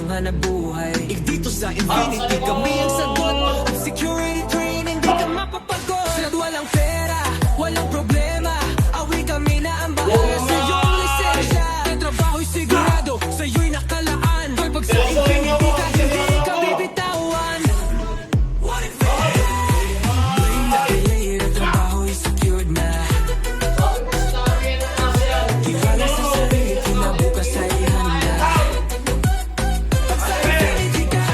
matinong hanap buhay. Dito sa Infinity kami ang sagot. Ang security training, di ka mapapagod. At walang pera, walang problema, awi kami na ang bahala sa iyong lisensya. Ang trabaho'y sigurado, sa iyo'y nakalaan. Pag sa Infinity ka, hindi ka bibitawan. What if tuwing nakilayir ang trabaho'y secured na. Tiwala sa sarili, kinabukas ay handa. Pag sa Infinity ka,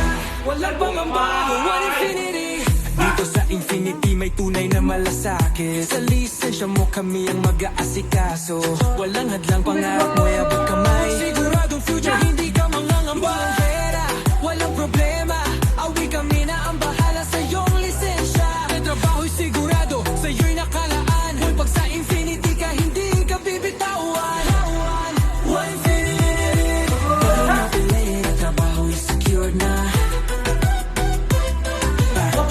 walang pangamba. One Infinity. Dito sa Infinity may tunay na malasakit. Sa lisensya mo kami ang mag-aasikaso. Walang hadlang, pangarap mo abot kamay. Siguradong future, hindi ka mangangamba. Walang pera, walang problema, awi kami na ang bahala sa iyong lisensya. Ang trabaho'y sigurado, sa iyo'y nakalaan. Pag sa Infinity ka, hindi ka bibitawan. One Infinity. Pag napilit ang trabaho'y secured na.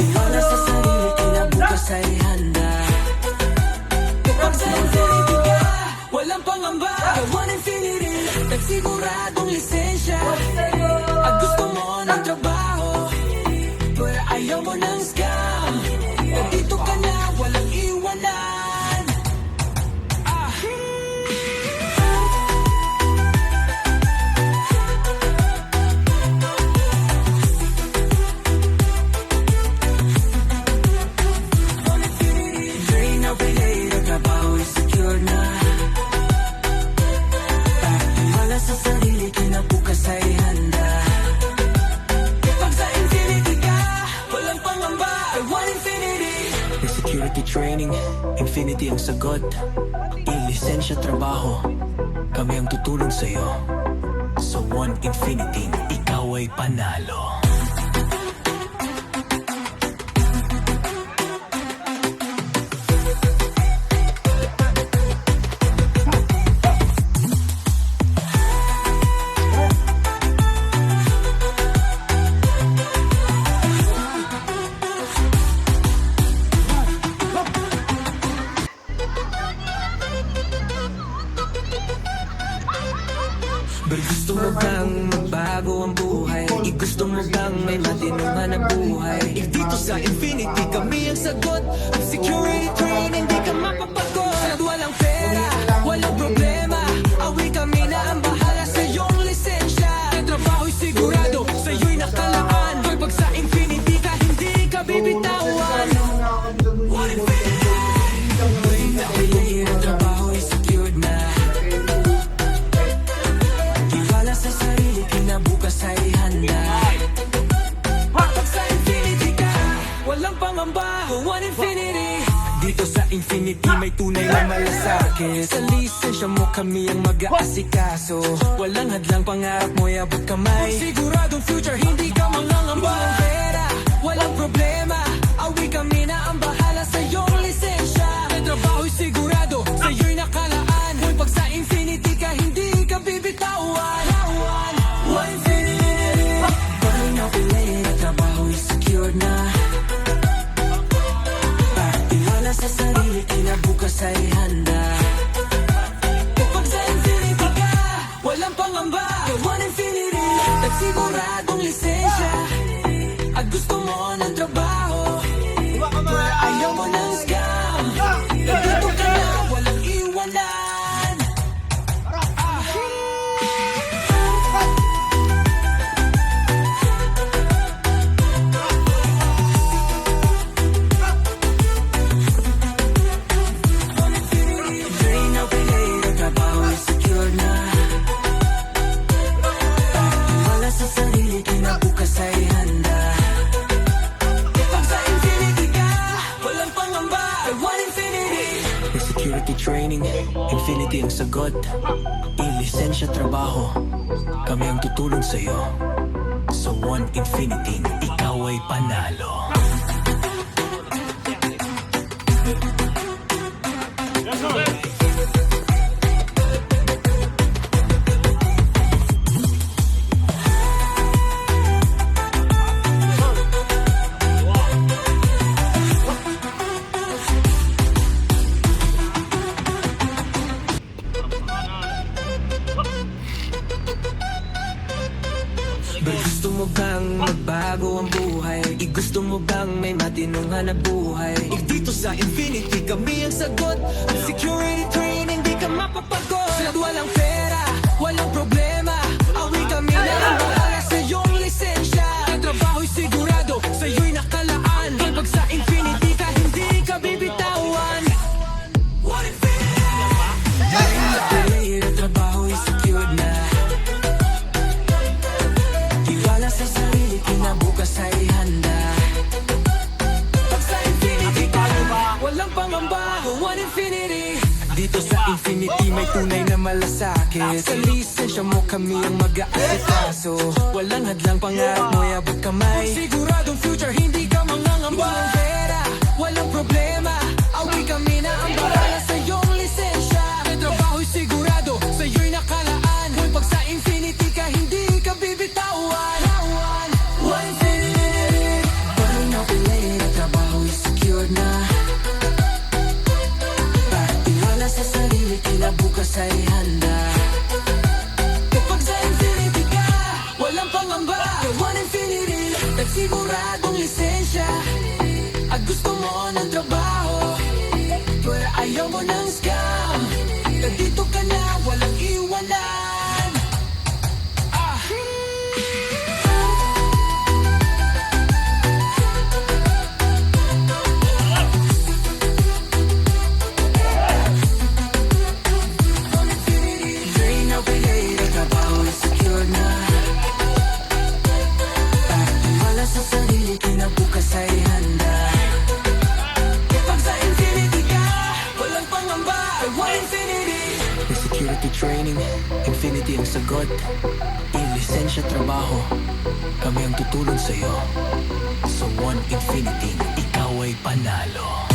Tiwala sa sarili, kinabukas ay handa. Kapag sa Infinity ka, walang pangamba. One Infinity, nagsiguradong lisensya. At gusto mo ng trabaho, pero ayaw mo ng scam. Nandito ka na, walang iwanan. Drain out relate, ang trabaho'y secure na. Tiwala sa sarili, kinabukas ay handa. Pag sa Infinity ka, walang pangamba. One Infinity. May security training, Infinity ang sagot. I-lisensya trabaho, kami ang tutulong sa'yo. Sa One Infinity, ikaw ay panalo. Pero gusto mo bang magbago ang buhay? Gusto mo bang may matinong hanap buhay? Dito sa Infinity kami ang sagot. Ang security training, di ka mapapagod. At walang pera, walang problema, awi kami na ang bahala sa iyong lisensya. Ang trabaho'y sigurado, sa iyo'y nakalaan. Pag sa Infinity ka, hindi ka bibitawan. One Infinity. Tuwing nakilayir ang trabaho'y secured na. Tiwala sa sarili, kinabukas ay handa. Pag sa Infinity ka, walang pangamba. One Infinity. Dito sa Infinity may tunay na malasakit. Sa lisensya mo kami ang mag-aasikaso. Walang hadlang, pangarap mo abot kamay. Siguradong future, hindi ka mangangamba. Walang pera, walang problema, awi kami na ang bahala sa iyong lisensya. Ang trabaho'y sigurado, sa iyo'y nakalaan. Pag sa Infinity ka, hindi ka bibitawan. One Infinity. Pag napilit ang trabaho'y secured na. Tiwala sa sarili, kinabukas ay handa. Kapag sa Infinity ka, walang pangamba. One Infinity, nagsiguradong lisensya. At gusto mo ng trabaho, pero ayaw mo ng scam. Nandito ka na, walang iwanan. Drain out relate, ang trabaho'y secure na. Tiwala sa sarili, kinabukas ay handa. Pag sa Infinity ka, walang pangamba. One Infinity. May security training, Infinity ang sagot. I-lisensya trabaho, kami ang tutulong sa'yo. Sa One Infinity, ikaw ay panalo. mo bang magbago ang buhay? Gusto mo bang may matinong hanap buhay? Dito sa Infinity kami ang sagot. Ang security training di ka mapapagod. At walang pera, walang problema, awi kami na ang bahala sa iyong lisensya. Ang trabaho'y sigurado, sa'yo'y nakalaan. Pag sa Infinity ka, hindi ka bibitawan. What if ang trabaho'y secured na. Tiwala sa sarili, kinabukas ay handa. Pag sa Infinity ka, walang pangamba. One Infinity. Dito sa Infinity may tunay na malasakit. Sa lisensya mo kami ang mag-aasikaso. Walang hadlang, pangarap mo abot kamay. Siguradong future, hindi ka mangangamba. Walang pera, walang problema, awi kami na ang bahala sa iyong lisensya. Ang trabaho'y sigurado, sa'yo'y nakalaan. Kung pag sa Infinity ka, hindi ka bibitawan. One Infinity. Parang napilay na trabaho'y secured na. Pagtiwala sa sarili, kinabukas ay handa. Kapag sa Infinity ka, walang pangamba. One Infinity, nagsiguradong lisensya. At gusto mo ng trabaho, pero ayaw mo ng scam. Nandito ka na, walang iwanan. Drain out the hate, ang trabaho ay secure na. Pagtiwala sa sarili, kinabukas ay handa. Kapag sa Infinity ka, walang pangamba. One Infinity. May security training, Infinity ang sagot. I-lisensya trabaho, kami ang tutulong sa'yo. So One Infinity, ikaw ay panalo.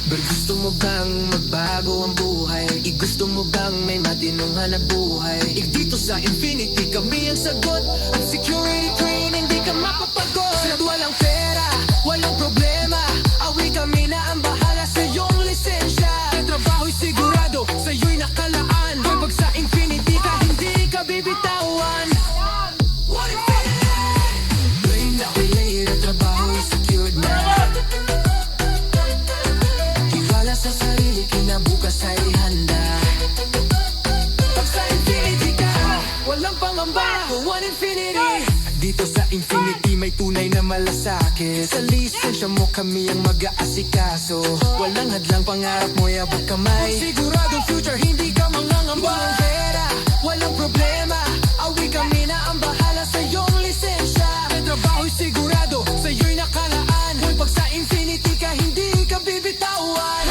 Pero gusto mo bang magbago ang buhay? Gusto mo bang may matinong hanap buhay? Dito sa Infinity kami ang sagot. Ang security training di ka mapapagod. At walang pera, walang problema, awi kami na ang bahala sa iyong lisensya. Ang trabaho'y sigurado, sa'yo'y nakalaan. Pag sa Infinity ka, hindi ka bibitawan. What if Brain na relay, ang trabaho'y secured na. Sa sarili, kinabukas ay handa. Pag sa Infinity ka, walang pangamba. One Infinity. Dito sa Infinity may tunay na malasakit. Sa lisensya mo kami ang mag-aasikaso. Walang hadlang, pangarap mo abot kamay. Siguradong future, hindi ka mangangamba. Walang pera, walang problema, awi kami na ang bahala sa iyong lisensya. Ang trabaho'y sigurado, sa'yo'y nakalaan. Kung pag sa Infinity ka, hindi ka bibitawan.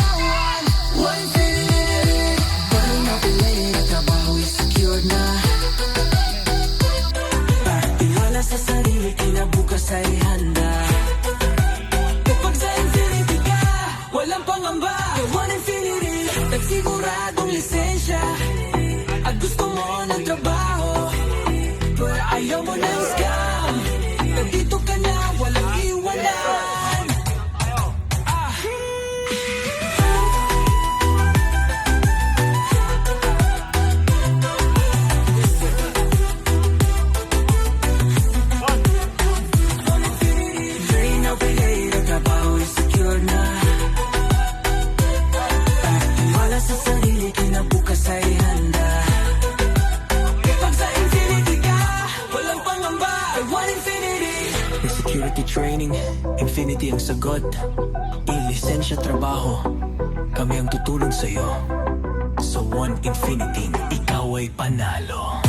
One Infinity. Parang napilay na trabaho'y secured na. Pagtiwala sa sarili, kinabukas ay handa. Kapag sa Infinity ka, walang pangamba. One Infinity, nagsiguradong lisensya. At gusto mo ng trabaho, pero ayaw mo ng scam. Nandito ka na, walang iwanan. Security training, Infinity ang sagot. I-lisensya trabaho, kami ang tutulong sa'yo. So One Infinity, ikaw ay panalo.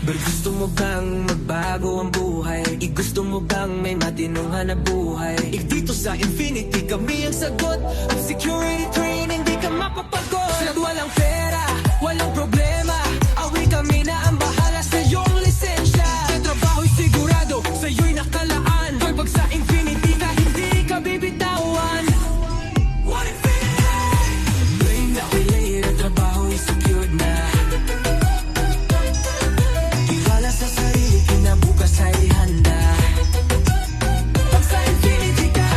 Pero gusto mo bang magbago ang buhay? Gusto mo bang may matinong hanap buhay? Dito sa Infinity kami ang sagot. Ang security training di ka mapapagod. Sa walang pera, walang problema, awi kami na ang bahala sa iyong lisensya. Sa trabaho'y sigurado, sa'yo'y nakalaan. Pag sa Infinity ka, hindi ka bibitawan. What Infinity? Brain na relay, ang trabaho'y secured na. Tiwala sa sarili, kinabukas ay handa. Pag sa Infinity ka,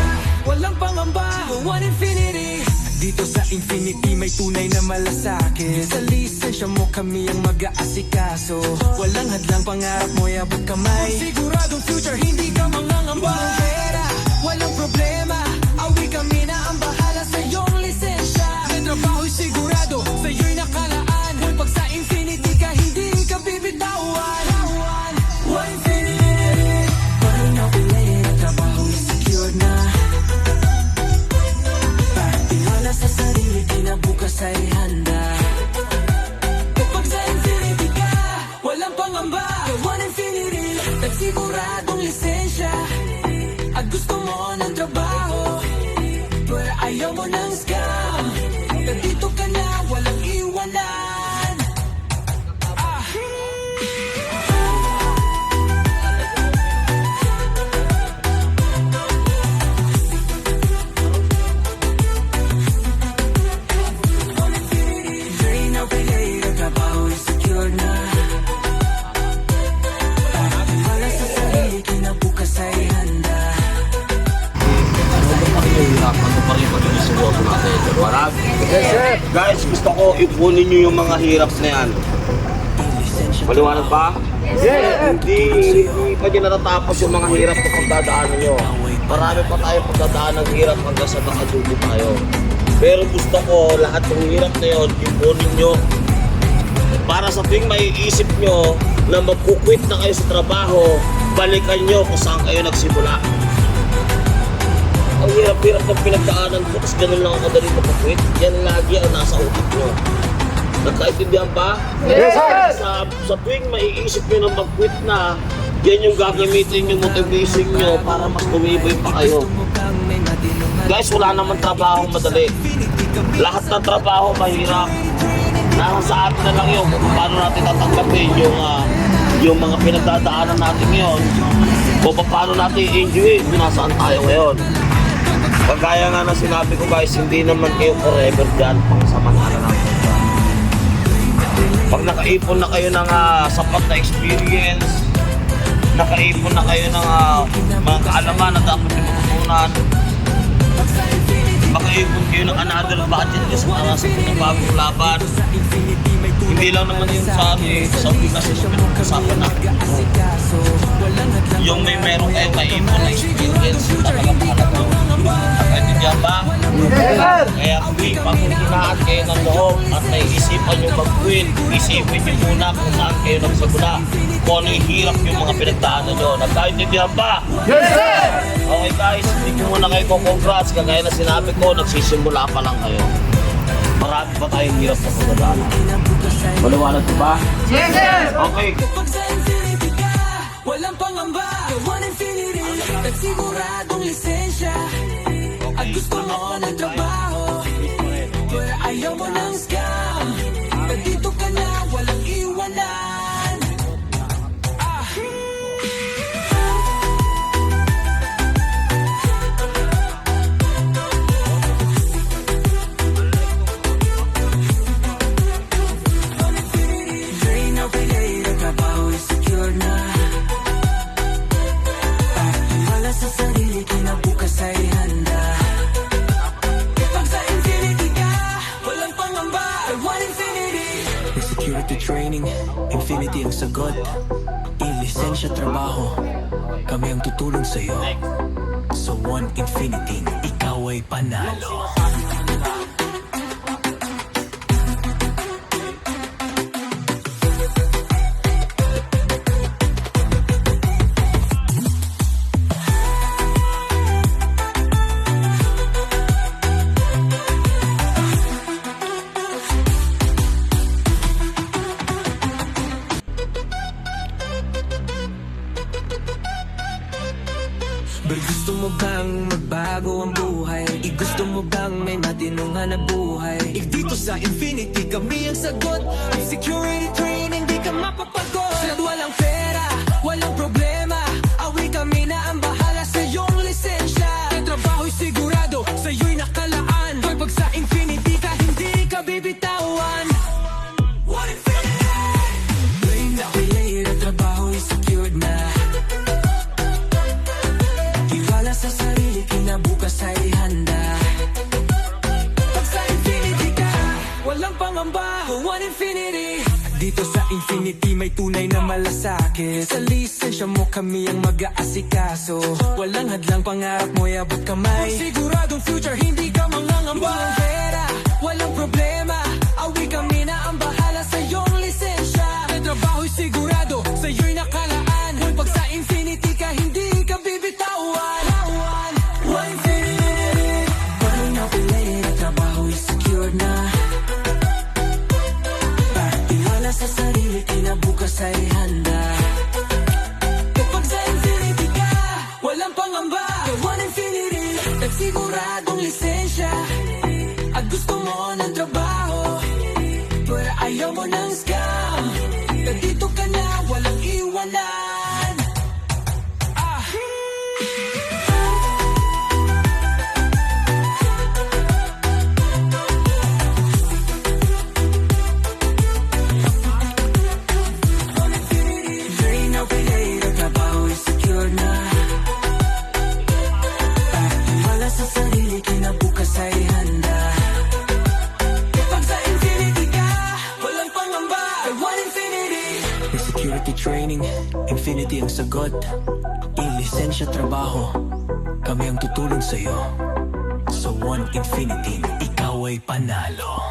walang pangamba. One Infinity. Dito sa Infinity may tunay na malasakit. Sa lisensya mo kami ang mag-aasikaso. Walang hadlang, pangarap mo abot kamay. Siguradong future, hindi ka mangangamba. Walang pera, walang problema, awi kami na ang bahala sa iyong lisensya. Sa trabaho'y sigurado, sa'yo'y nakalaan. Pag sa Infinity ka, hindi ka bibitawan. One Infinity. Parang napilay, ang trabaho'y secured na. Tiwala sa sarili, kinabukas ay handa. Kapag sa Infinity ka, walang pangamba. One Infinity, nagsiguradong lisensya. At gusto mo ng trabaho, pero ayaw mo ng scam. Nandito ka na, walang iwanan. Drain out relay, ang trabaho is secure na. Tiwala sa sarili, kinabukas ay handa. Guys, gusto ko ipunin nyo yung mga hirap na yan. Maliwanag ba? Hindi pa nyo natatapos yung mga hirap na pagdadaanan nyo. Marami pa tayo pagdadaan ng hirap hanggang sa nakadugo tayo. Pero gusto ko lahat ng hirap na yun, ipunin nyo. Para sa tuwing maiisip nyo na magkukwit na kayo sa trabaho, balikan nyo kung saan kayo nagsimula. Ang hirap-hirap ng pinagdaanan ko, tapos ganun lang ako dali mag-quit. Yan lagi ang nasa utak nyo. Nagkaintindihan ba? Yes, sir! Sa tuwing maiisip nyo na mag-quit na, yan yung gagamitin yung motivation nyo para mas tumibay pa kayo. Guys, wala naman trabaho madali. Lahat ng trabaho mahirap. Nasa sa atin na lang yun kung paano natin tatanggapin yung mga pinagdadaanan natin ngayon o paano natin i-enjoy kung nasaan tayo ngayon. Pagkaya nga na sinabi ko guys, hindi naman kayo forever dyan, pang samantala natin dyan. Pag nakaipon na kayo ng sapat na experience, nakaipon na kayo ng mga kaalaman na dapat yung matutunan, makaipon kayo ng another budget kasi para sa bagong laban. Hindi lang naman yun sa obligasyon yung pinag-usapan natin. Yung meron kayo maipon na experience, talaga mahalaga. Nakaintindihan ba? Kaya pag hinahat kayo ng loob at naiisipan nyo mag-quit, isipin nyo muna kung saan kayo nagsimula, kung ano yung hirap yung mga pinagdaanan nyo. Nakaintindihan ba? Yes, sir! Okay guys, hindi ko muna kayo congrats. Kagaya na sinabi ko, nagsisimula pa lang kayo. Marami pa tayong hirap na pagdadaanan. Maliwanag ko ba? Yes, sir! Okay. Kapag sa Infinity ka, walang pangamba. One Infinity, nagsiguradong lisensya. At gusto mo ng trabaho, pero ayaw mo ng scam. Nandito ka na, walang iwanan. Drain out relay, ang trabaho is secure na. Tiwala sa sarili, kinabukas ay handa. Pag sa Infinity ka, walang pangamba. One Infinity. May security training, Infinity ang sagot. I-lisensya trabaho, kami ang tutulong sa'yo. Sa One Infinity, ikaw ay panalo. Gusto mo bang magbago ang buhay? Gusto mo bang may matinong hanap buhay? Dito sa Infinity kami ang sagot. Ang security training di ka mapapagod. Sa walang pera, walang problema, awi kami na ang bahala sa iyong lisensya. Ang trabaho'y sigurado, sa'yo'y nakalaan. Pag sa Infinity ka, hindi ka bibitawan. What Infinity? Brain na relate, ang trabaho'y secured na. Tiwala sa sarili, kinabukas ay handa. Pag sa Infinity ka, walang pangamba. One Infinity. Dito sa Infinity may tunay na malasakit. Sa lisensya mo kami ang mag-aasikaso. Walang hadlang, pangarap mo'y abot kamay. Siguradong future, hindi ka mangangamba. Walang pera, walang problema, awi kami na ang bahala sa iyong lisensya. Ang trabaho'y sigurado, sa'yo'y nakalaan. Pag sa Infinity ka, hindi ka bibitawan. One Infinity. Parang napilay, ang trabaho'y secured na. Tiwala sa sarili, kinabukas ay handa. Kapag sa Infinity ka, walang pangamba. One Infinity, nagsiguradong lisensya. At gusto mo ng trabaho, pero ayaw mo ng scam. Nandito ka na, walang iwanan. Drain out the later, trabaho'y secure na. Tiwala sa sarili, kinabukas ay handa. Kapag sa Infinity ka, walang pangamba. One Infinity. May security training, Infinity ang sagot. I-lisensya trabaho, kami ang tutulong sa'yo. Sa One Infinity, ikaw ay panalo.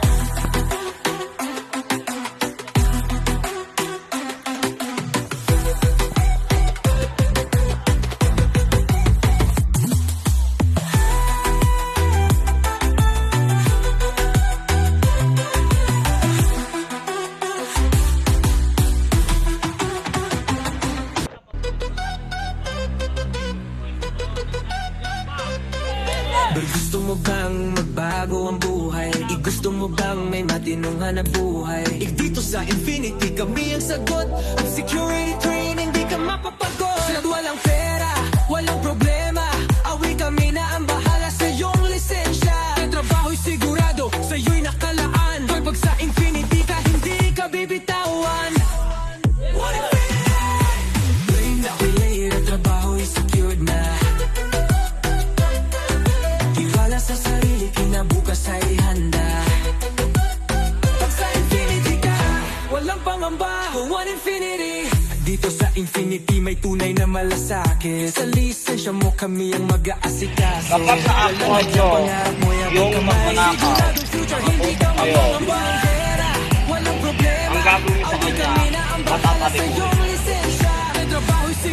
Gusto mo bang magbago ang buhay? Gusto mo bang may matinong hanap buhay? Dito sa Infinity kami ang sagot. Ang security training di ka mapapagod. Sa walang pera, walang problema, awi kami na ang bahala sa iyong lisensya. Ang trabaho'y sigurado, sa'yo'y nakalaan. Pag sa Infinity ka, hindi ka bibitawan. What Infinity? Brain na relate, ang trabaho'y secured na. Tiwala sa sarili, kinabukas ay handa. Pag sa Infinity ka, walang pangamba. One Infinity. Dito sa Infinity may tunay na malasakit. Sa lisensya mo kami ang mag-aasikaso. Kapag na-upload nyo yung magnanakaw, makapunta kayo, ang gagawin sa kanya, matatalikod.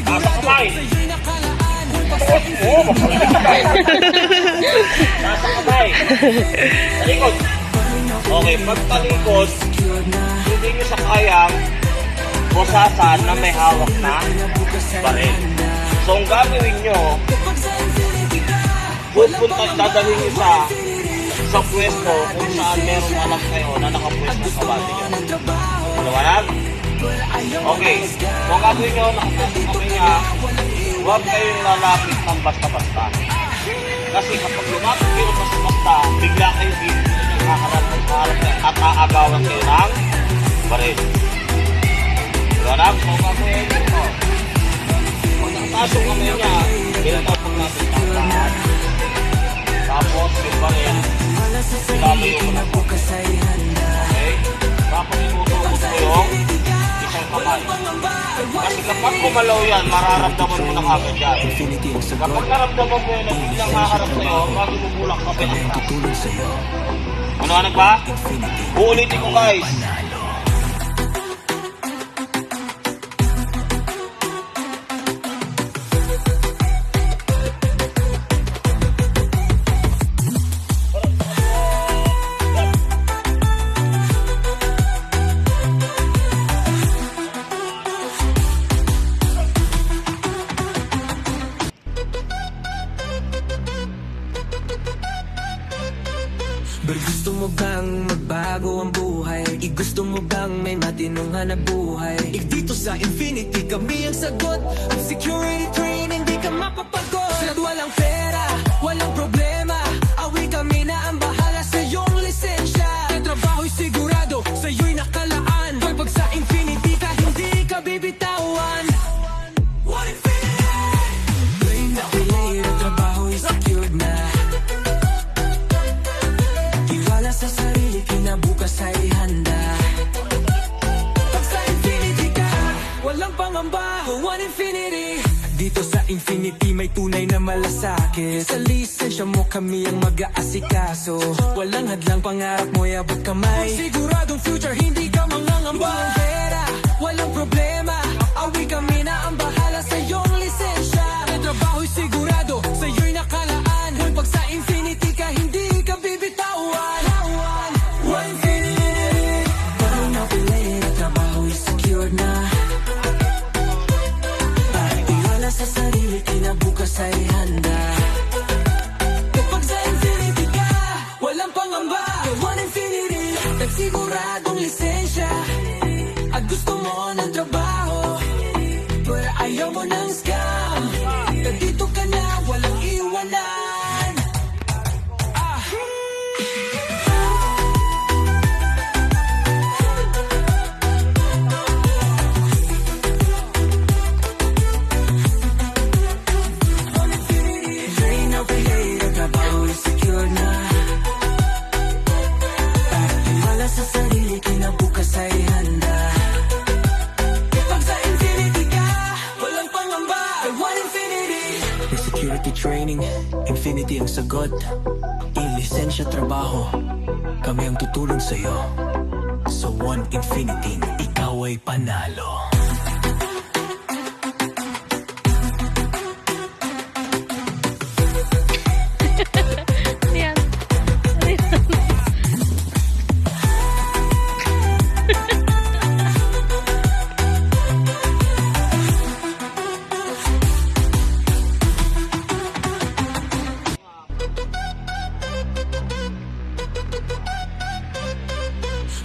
Nasa kamay! Oo, nasa kamay! Talikod! Okay, pagtalikod, hindi nyo sa kayang busasan na may hawak na baril. So, ang gagawin nyo, pupunta, dadalhin nyo sa pwesto kung saan meron alam kayo na nakapwesto sa bati nyo. Malawalag? Okay. Kung ang gagawin nyo, nakapwesto kami niya, huwag kayong lalapit ng basta-basta. Kasi kapag lumapit kayo basta-basta, bigla kayo kakaharap at aagawan kayo ng baril. Malawalag? Kung ang gagawin nyo, pag nakataas yung kamay niya, pinatapag natin ang lahat. Tapos yung baril, ilalayo mo na po. Okay? Tapos inutukot mo yung isang kamay. Kasi kapag kumalaw yan, mararamdaman mo na kagad yan. Kapag naramdaman mo yan, biglang haharap sa'yo, bago bubulak ka pinagtas. Ano ba? Uulitin ko guys. Gusto mo bang may matinong hanap buhay? Dito sa Infinity kami ang sagot. Ang security training di ka mapapagod. At walang pera, walang problema. Awi kami na ang bahala sa iyong lisensya. Ang trabaho'y sigurado, sa iyo'y nakalaan. Pag sa Infinity ka, hindi ka bibitawan. What Infinity? Play na play, ang trabaho'y secured na. Tiwala sa sarili, kinabukas ay handa. Pag sa Infinity ka, walang pangamba. One Infinity. Dito sa Infinity may tunay na malasakit. Sa lisensya mo kami ang mag-aasikaso. Walang hadlang, pangarap mo abot kamay. Siguradong future, hindi ka mangangamba. Walang pera, walang problema. Awi kami na ang bahala sa iyong lisensya. Ang trabaho'y sigurado, sa iyo'y nakalaan. Pag sa Infinity ka, hindi ka bibitawan. One Infinity. Parang napilay, ang trabaho'y secured na. Sa sarili, kinabukas ay handa. Kapag sa Infinity ka, walang pangamba. One Infinity, nagsiguradong lisensya. At gusto mo ng trabaho, pero ayaw mo ng scam. Nandito ka na, walang iwanan. Sa sarili, kinabukas ay handa. Pag sa Infinity ka, walang pangamba. One Infinity. May security training, Infinity ang sagot. I-lisensya trabaho, kami ang tutulong sa'yo. Sa One Infinity, ikaw ay panalo. Yan.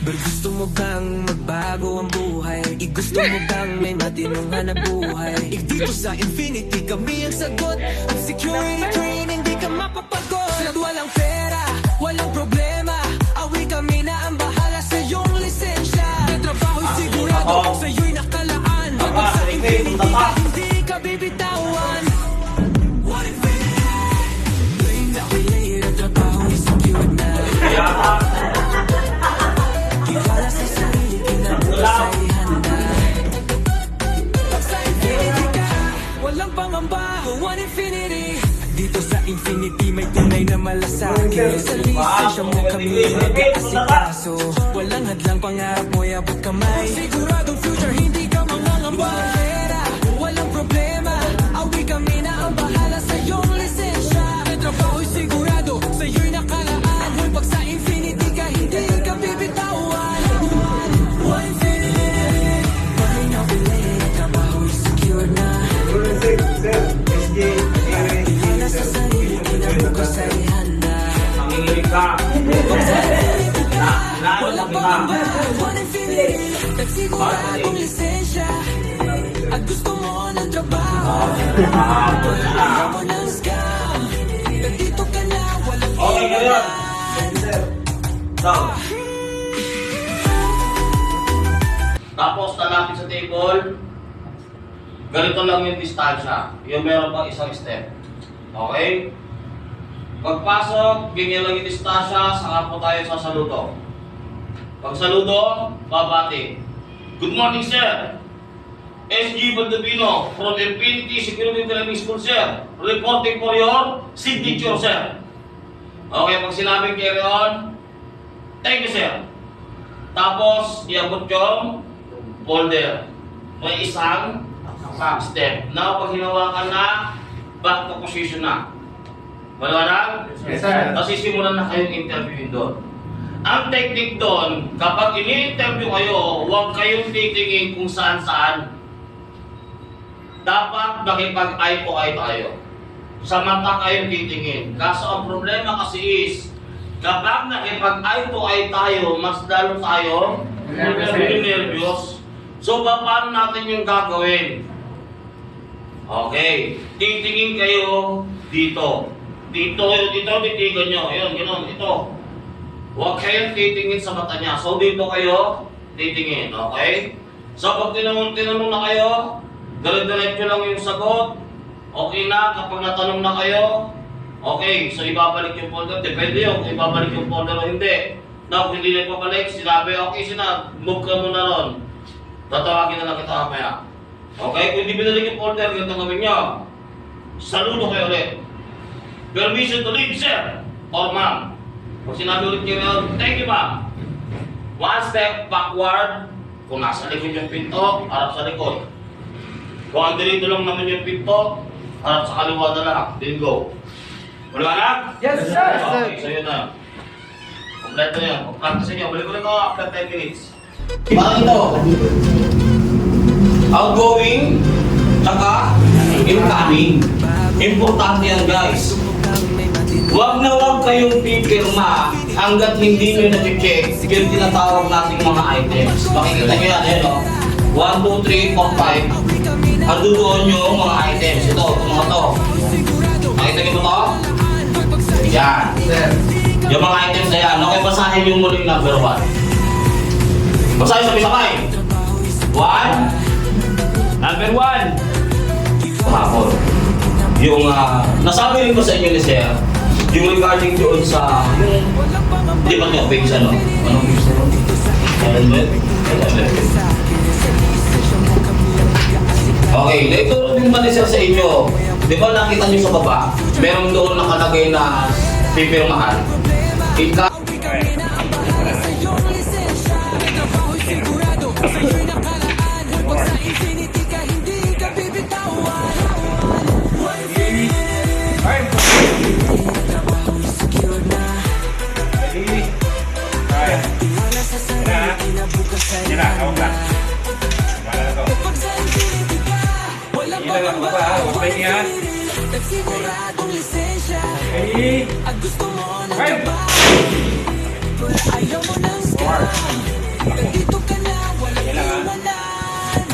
Pero gusto mo bang magbago ang buhay? Gusto mo bang may matinong hanap buhay? Dito sa Infinity kami ang sagot. Ang security training di ka mapapagod. At walang pera, walang problema. Awi kami na ang bahala sa iyong lisensya. Ang trabaho'y sigurado, sa iyo'y nakalaan. Pag sa Infinity ka, hindi ka bibitawan. What Infinity? Play na play, ang trabaho'y secured na. Tiwala sa sarili, kinabukas ay handa. Pag sa Infinity ka, walang pangamba. One Infinity. Dito sa Infinity may tunay na malasakit. Sa lisensya mo kami mag-aasikaso. Walang hadlang, pangarap mo abot kamay. Siguradong future, hindi ka mangangamba. Walang pera, walang problema. Awi kami na ang bahala sa iyong lisensya. Ang trabaho'y sigurado, sa iyo'y nakalaan. Pag sa Infinity ka, hindi ka bibitawan. One Infinity. Pag napilay, ang trabaho'y secured na. Tiwala sa sarili, kinabukas ay handa. Pag sa Infinity ka, walang pangamba. One Infinity. Nagsiguradong lisensya. At gusto mo ng trabaho, pero ayaw mo ng scam. Nandito ka na, walang iwanan. Tapos lalapit sa table, ganito lang yung distansya. Yung meron pang isang step. Okay? Pagpasok, ganyan lang yung distansya, saka po tayo sa saludo. Pag saludo, babati. Good morning, sir. SG Baldovino from Infinity Security Training School, sir. Reporting for your signature, sir. Okay, pag sinabing carry on, thank you, sir. Tapos, iabot yung folder. May isang step. Now, pag hinawakan na, back to position na. Maliwanag? Yes, sir. Kasi simulan na kayong interviewin doon. Ang technique doon, kapag ini-interview kayo, huwag kayong titingin kung saan-saan. Dapat makipag-eye to eye tayo. Sa mata kayong titingin. Kaso ang problema kasi is, kapag nakipag-eye to eye tayo, mas lalo tayo Nervyos. So, paano natin yung gagawin? Okay. Titingin kayo dito. Dito, titigan nyo. Ayun, gano'n, dito. Huwag kayong titingin sa mata niya. So, dito kayo titingin, okay? So, pag tinanong na kayo, diretso lang yung sagot. Okay na, kapag natanong na kayo, okay, so ibabalik yung folder. Depende yun kung ibabalik yung folder o hindi. Now, kung hindi na ipabalik, sinabi, okay, move ka muna ron. Tatawagin na lang kita mamaya. Okay, kung hindi binalik yung folder, ganito ang gawin nyo. Saludo kayo ulit. Permission to leave, sir or ma'am. Pag sinabi ulit nyo yun, thank you, ma'am. One step backward. Kung nasa likod yung pinto, harap sa likod. Kung andito lang naman yung pinto, harap sa kaliwa na lang. Then go. Maliwanag? Yes, sir. Okay, so yun na. Kompleto yan. Practice nyo. Balik ulit ako after 10 minutes. Parang ito. Outgoing, tsaka incoming. Importante yan, guys. Huwag na huwag kayong pipirma hanggat hindi nyo na-check yung tinatawag nating mga items. Makikita nyo yan, eh, no? 1, 2, 3, 4, 5. Ando doon yung mga items. Ito, itong mga to. Makikita nyo ba ito? Yan. Yung mga items na yan. Okay, basahin yung muling number 1. Basahin sabay-sabay. 1. Number 1. Kahapon. Yung, nasabi rin ko sa inyo ni Sir, yung regarding doon sa, di ba nyo, page ano? Anong page na yun? Okay, naituro din ba ni Sir sa inyo? Di ba nakita nyo sa baba? Meron doon nakalagay na pipirmahan. Siguradong lisensya. At gusto mo ng trabaho, pero ayaw mo ng scam. Nandito ka na, walang iwanan.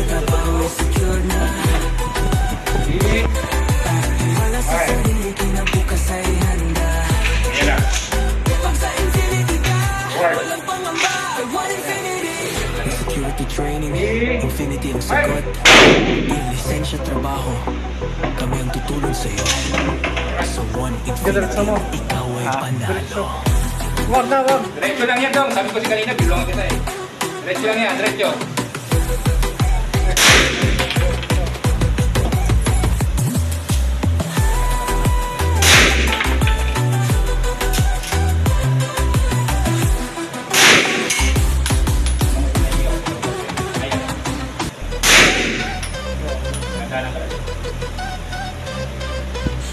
Trabaho ay secure na. Wala sa sarili, kinabukas ay handa. Kapag sa infinity ka, walang pangamba, I want infinity. Security training, infinity ang sagot. Yung lisensya, trabaho, kami ang tutulong sa'yo. So one infinity, ikaw ay panalo. Wag. Diretso lang yan dong. Sabi ko si kanina, bilungan kita eh. Diretso lang yan, diretso.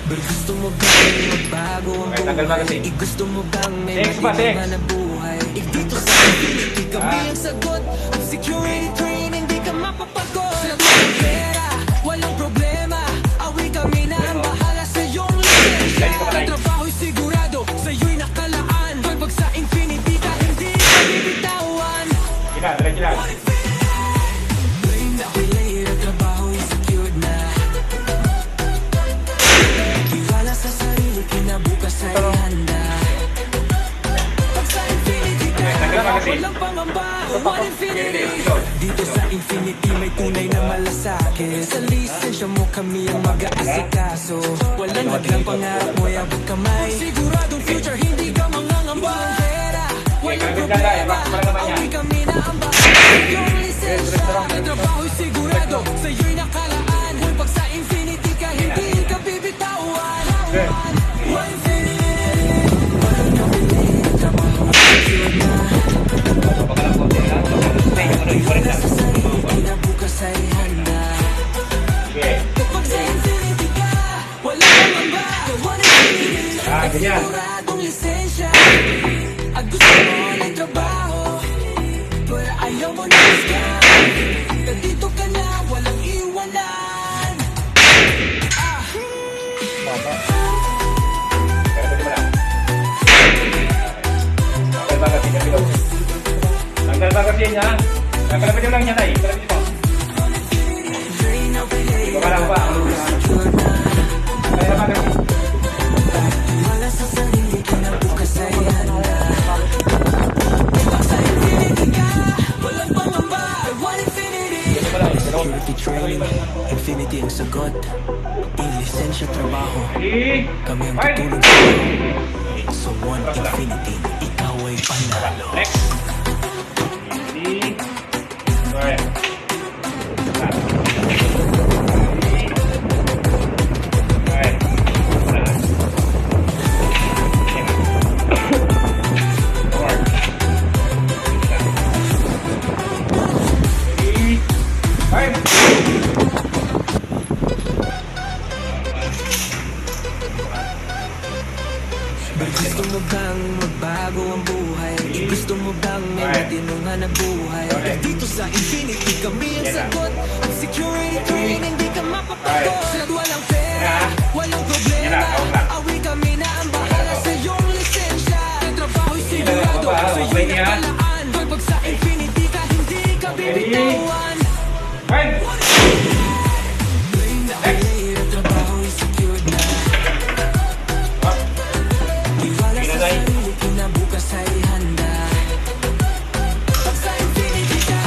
Pero gusto mo bang magbago ang Okay, tanggal magazine. buhay? Gusto mo bang may Next pa, madidiman next. na buhay? Dito sa infinity kami ang sagot. Ang security training, di ka mapapagod. Sa mga pera, walang problema. Awi kami na ang bahala sa iyong lisensya. Ang trabaho'y sigurado, sa'yo'y nakalaan. Pag sa infinity ka, hindi ka bibitawan. Diretso lang. Dahil ang trabaho'y secured na. Tiwala sa sarili, kinabukas ay handa. Pag sa infinity ka, walang pangamba, one infinity. Dito sa infinity may tunay na malasakit. Sa lisensya mo kami ang mag-aasikaso. Walang hadlang pangarap mo, abot kamay. Siguradong future, hindi ka mangangamba. Walang problema, awi kami na ang bahay. Yung lisensya, ang trabaho'y sigurado, sa'yo'y nakalaan. Pag sa infinity ka, hindi ka bibitawan. One infinity. Walang nabili, ang trabaho'y secured na. Wala sa sarili, kinabukas ay handa. Kapag sa infinity ka, walang pangamba, one infinity. Ganyan. Siguradong lisensya. At gusto mo ng trabaho, pero ayaw mo na scam. Nandito ka na, walang iwanan. Tanggal bagasin niya. Kalapit mo lang niya, Tay. Kalapit mo. Baka lang ba? Tanggal bagasin. Wala sa sarili ka na bukas ay handa. Kapag sa infinity ka, walang pangamba. I want infinity. Security training, infinity ang sagot. Ilisensya trabaho, kami ang tutulong sa'yo. So one infinity, ikaw ay panalo. Next. Easy. Alright. Alright. Ready? Alright. Gusto mo bang magbago ang buhay? Gusto mo bang may matinong hanap buhay? Dito sa infinity kami ang sagot. Ang security train, hindi ka mapapagod. At walang pera, walang problema. Awi kami na ang bahala sa iyong lisensya. Ang trabaho'y sigurado, sa iyo'y nakalaan. Pag sa infinity ka, hindi ka bibitawan. Alright. Ang trabaho'y secured na. Iwala sa sarili, kinabukas ay handa. Pag sa infinity ka,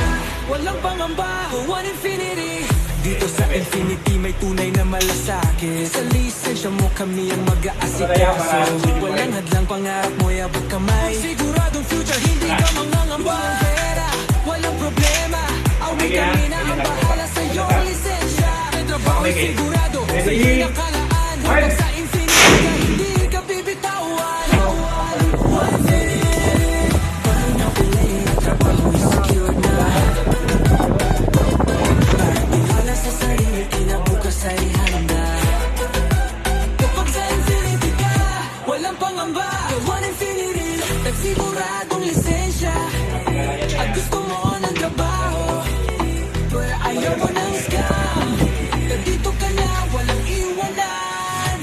walang pangamba. One infinity. Dito sa infinity may tunay na malasakit. Sa lisensya mo kami ang mag-aasikaso. Walang hadlang, pangarap mo'y abot kamay. Siguradong future, hindi ka mangangamba. Walang pera, walang problema. Awi kami na ang bahala sa iyong lisensya. May trabaho'y sigurado, sa iyo'y nakalaan. Pag sa infinity ka, hindi ka bibitawan. One infinity. Parang napilay ang trabaho'y secured na. Iwala sa sarili, kinabukas ay handa. Kapag sa infinity ka, walang pangamba. One infinity, nagsiguradong lisensya. At gusto mo ng trabaho, pero ayaw mo ng scam. Nandito ka na, walang iwanan.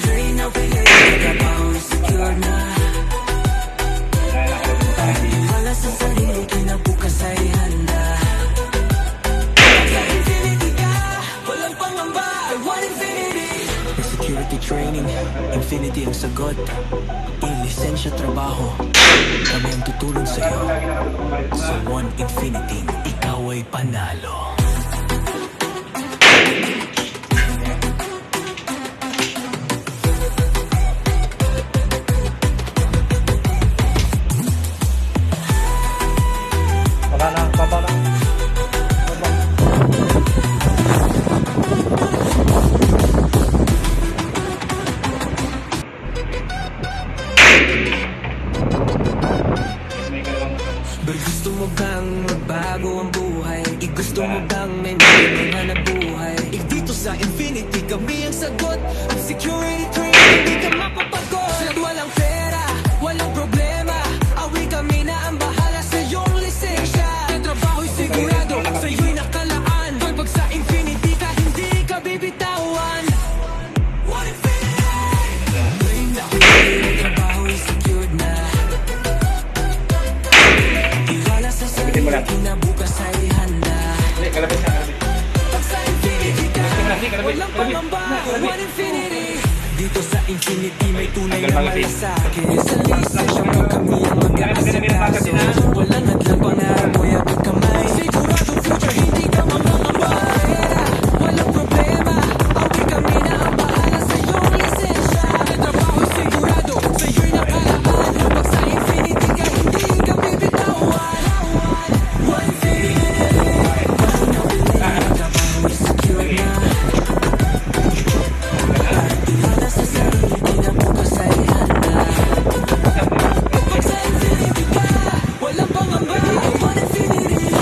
Drain out the hate, trabaho'y secure na. Wala sa sarili, kinabukas ay handa. Sa infinity ka, walang pangamba. I want infinity. May security training, infinity ang sagot. Ilisensya trabaho, kami ang tutulong sa'yo. Sa one infinity, ikaw ay panalo. Baba na, baba na. Gusto mo bang magbago ang buhay? Gusto mo bang may matinong hanap buhay? Dito sa infinity kami ang sagot. Ang security train, hindi ka mapapagod. At walang pera, walang problema. Awi kami na ang bahala sa iyong lisensya. Ang trabaho'y sigurado, sa iyo'y nakalaan. Pag sa infinity ka, hindi ka bibitawan. One infinity. Ang trabaho'y secured na. Iwala sa sarili, kinabukas ay handa. Kalapit na, kalapit. Pag sa infinity ka, Kalapit, kalapit, walang kalapit. pangamba. Kalapit. One infinity. Dito sa infinity may tunay na Tanggal bagasin. malasakit. Sa lisensya mo kami ang mag-aasikaso. Walang hadlang, pangarap mo'y abot kamay. Siguradong future, hindi ka mangangamba. Pera, walang problema. Awi kami na ang bahala sa iyong lisensya. Ang trabaho'y sigurado, sa iyo'y nakalaan. Pag sa infinity ka, hindi ka bibitawan. One infinity. Ang trabaho'y secure na. Iwala sa sarili, kinabukas ay handa. Kapag sa infinity ka, walang pangamba. One infinity.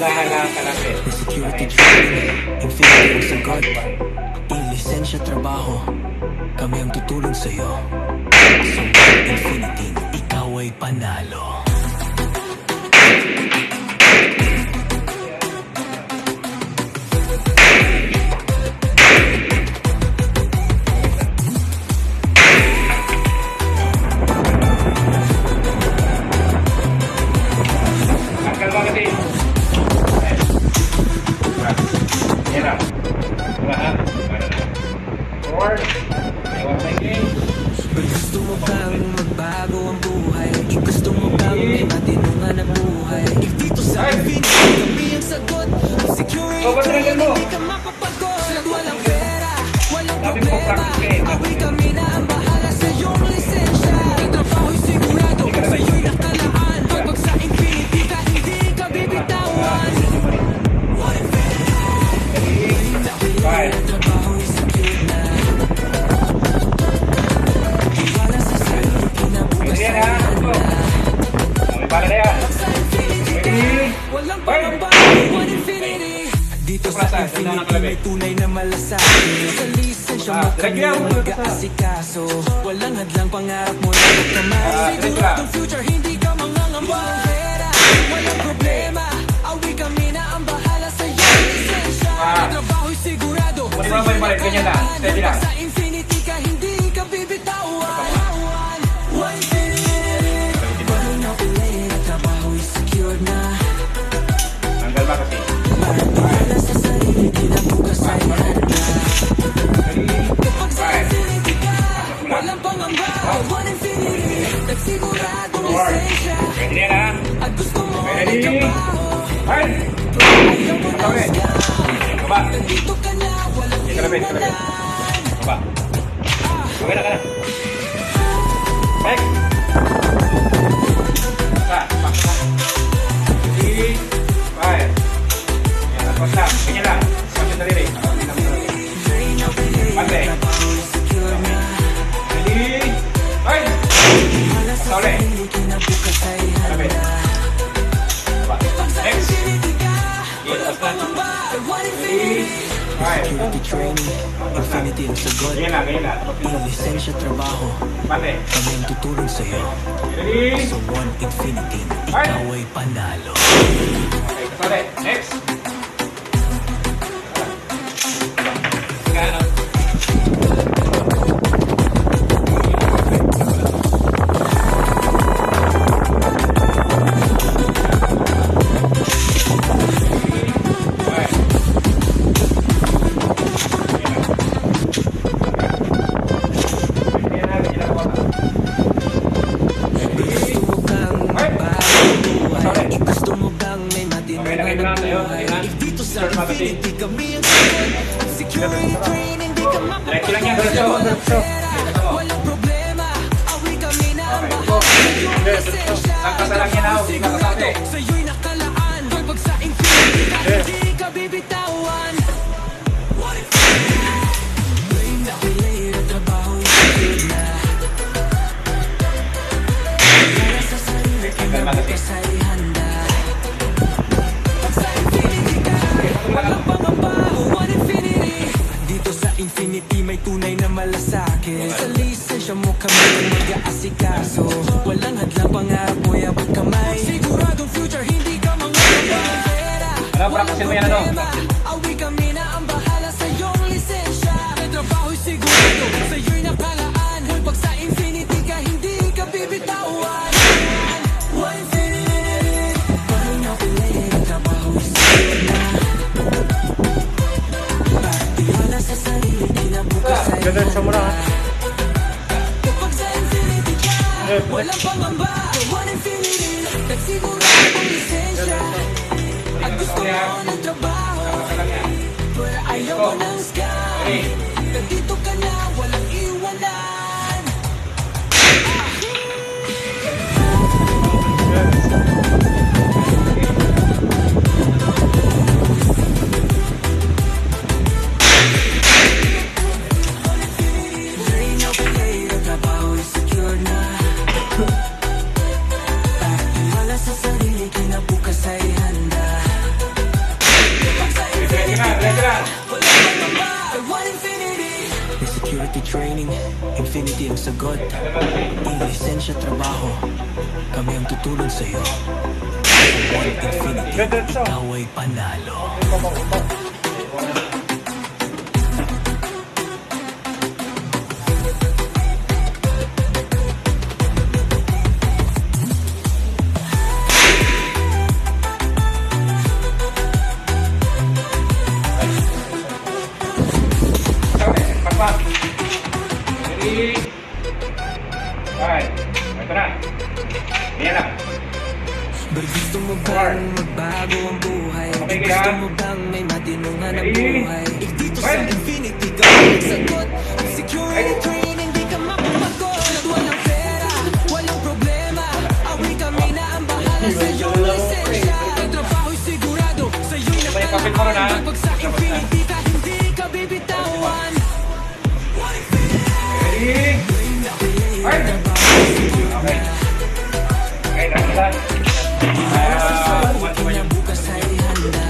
Dahan-dahan ka lang eh. May security training, infinity ang sagot. Ilisensya trabaho, kami ang tutulong sa'yo. Sa infinity, ikaw ay panalo. Ang kalma kasi. Yan lang. Lahat. Forward. Iwan sa game. Gusto mo bang magbago ang buhay? Gusto mo bang may matinungan ang buhay? Dito sa infinity, kami ang sagot. Security, Oh, ba't rin mo? hindi ka mapapagod. Walang pera, walang Sabi mo, problema. practice eh. Awi kami na ang bahala sa iyong lisensya. Ang trabaho'y sigurado, sa'yo'y nakalaan. Pag sa infinity ka, hindi ka bibitawan. Five. Ang trabaho'y secure na. Iwala sa sarili, kinabukas Pwede yan ay ha. handa. May bala na yan. Sa infinity ka, Ready? walang Five. pangamba, one infinity. Dito sa Plaza, infinity doon na nakalagay. may tunay na malasakit. Sa lisensya mo kami Direct lang, ang direct mag-aasikaso. Walang hadlang pangarap mo na magkamay. direct Siguradong lang. future, hindi ka mangangamba. Pera, walang problema. Awi kami na ang bahala sa iyong lisensya. Ang trabaho'y sigurado. Mali mo ba yung mali? Ganyan lang. Steady lang. Sa infinity ka, hindi ka bibitawan. One infinity. Walang nakulay, ang trabaho'y secure na. Tanggal ba kasi? Bahala sa sarili, kinabukas ay handa. Kapag sa Five. infinity ka, walang pangamba. One infinity, nagsigurado lisensya. Pwede yan ha. At gusto mo Ready? ng trabaho, Five. ayaw mo ng Okay. scam. Baba. Nandito ka na, walang Kalapit, kalapit. iwanan. Baba. Okay na ka na. Back. Back. Back. 3, 5. Yan, tapos lang. Ganyan lang. Kapit na rin. Pante. Secure na, Ready? Five. wala sa Sa uli. sarili, kinabukas ay Kalapit. handa. Baba. Pag sa Next. infinity ka, Yeah, walang tapos na. pangamba. One infinity. 5. Security training, infinity ang sagot. Ganyan lang, ganyan lang. Tapos na. Lisensya trabaho, Pante. kami ang tutulong sa'yo. Ready? Sa One Infinity, ikaw ay panalo. Okay, tapos ulit. Next. Gano? Gusto mo kang magbago buhay? Gusto mo bang may Okay, matinungan nakita ang tayo. buhay? Ayan. Dito sa Sir, magazine. Infinity, kami ang sagot. Security training, di ka Diretso lang yan, mapapagod. diretso. Walang pera, Diretso. walang problema. Awi kami na ang Okay, bahala sa iyong lisensya. Nagkasa lang yan, hindi ka kasabi. Sa'yo'y nakalaan. Pag sa infinity ka, hindi ka bibitawan. May nakilay na trabaho'y secure na. Para sa sarili, kinabukas ay handa. Pag sa infinity ka, walang pangamba. One infinity. Dito sa infinity may tunay na malasakit. Sa lisensya mo kami ang mag-aasikaso. Walang hadlang pangarap mo, yabang kamay. Siguradong future, hindi ka mangangamba. Pera, Ano, practice mo yan, ano? problema. Awi kami na ang bahala sa iyong lisensya. Ang trabaho'y sigurado, sa'yo'y nakalaan. Pag sa infinity ka, hindi ka bibitawan. One infinity. Parang nakulay, ang trabaho'y secure na. Tiwala sa sarili, kinabukas ay handa. Kapag sa infinity ka, walang pangamba. One infinity, nagsiguradong lisensya. At gusto mo ng trabaho, pero ayaw mo ng scam. Nandito ka na, walang iwanan. Drain out the later, trabaho'y secure na. Tiwala sa sarili, kinabukas ay handa. infinity ang sagot. Lisensya, trabaho, kami ang tutulong sa'yo. One infinity, ikaw ay panalo. Pakpak. Ready? Alright. Ito na. Yan na. Gusto mo bang magbago ang buhay? Okay, Gusto kaya? mo bang may matinungan ang Ready? buhay? Dito sa Right. infinity ka ang sagot. Ang security training, di ka mapapagod. Walang pera, walang problema. Awi kami na ang bahala sa iyong lisensya. Ang trabaho'y sigurado, sa iyo'y May papel pa rin, ha? nakalaan. Pag sa infinity ka, hindi ka bibitawan. Ready? Alright. Okay. Okay, dahil. Bukas ay handa.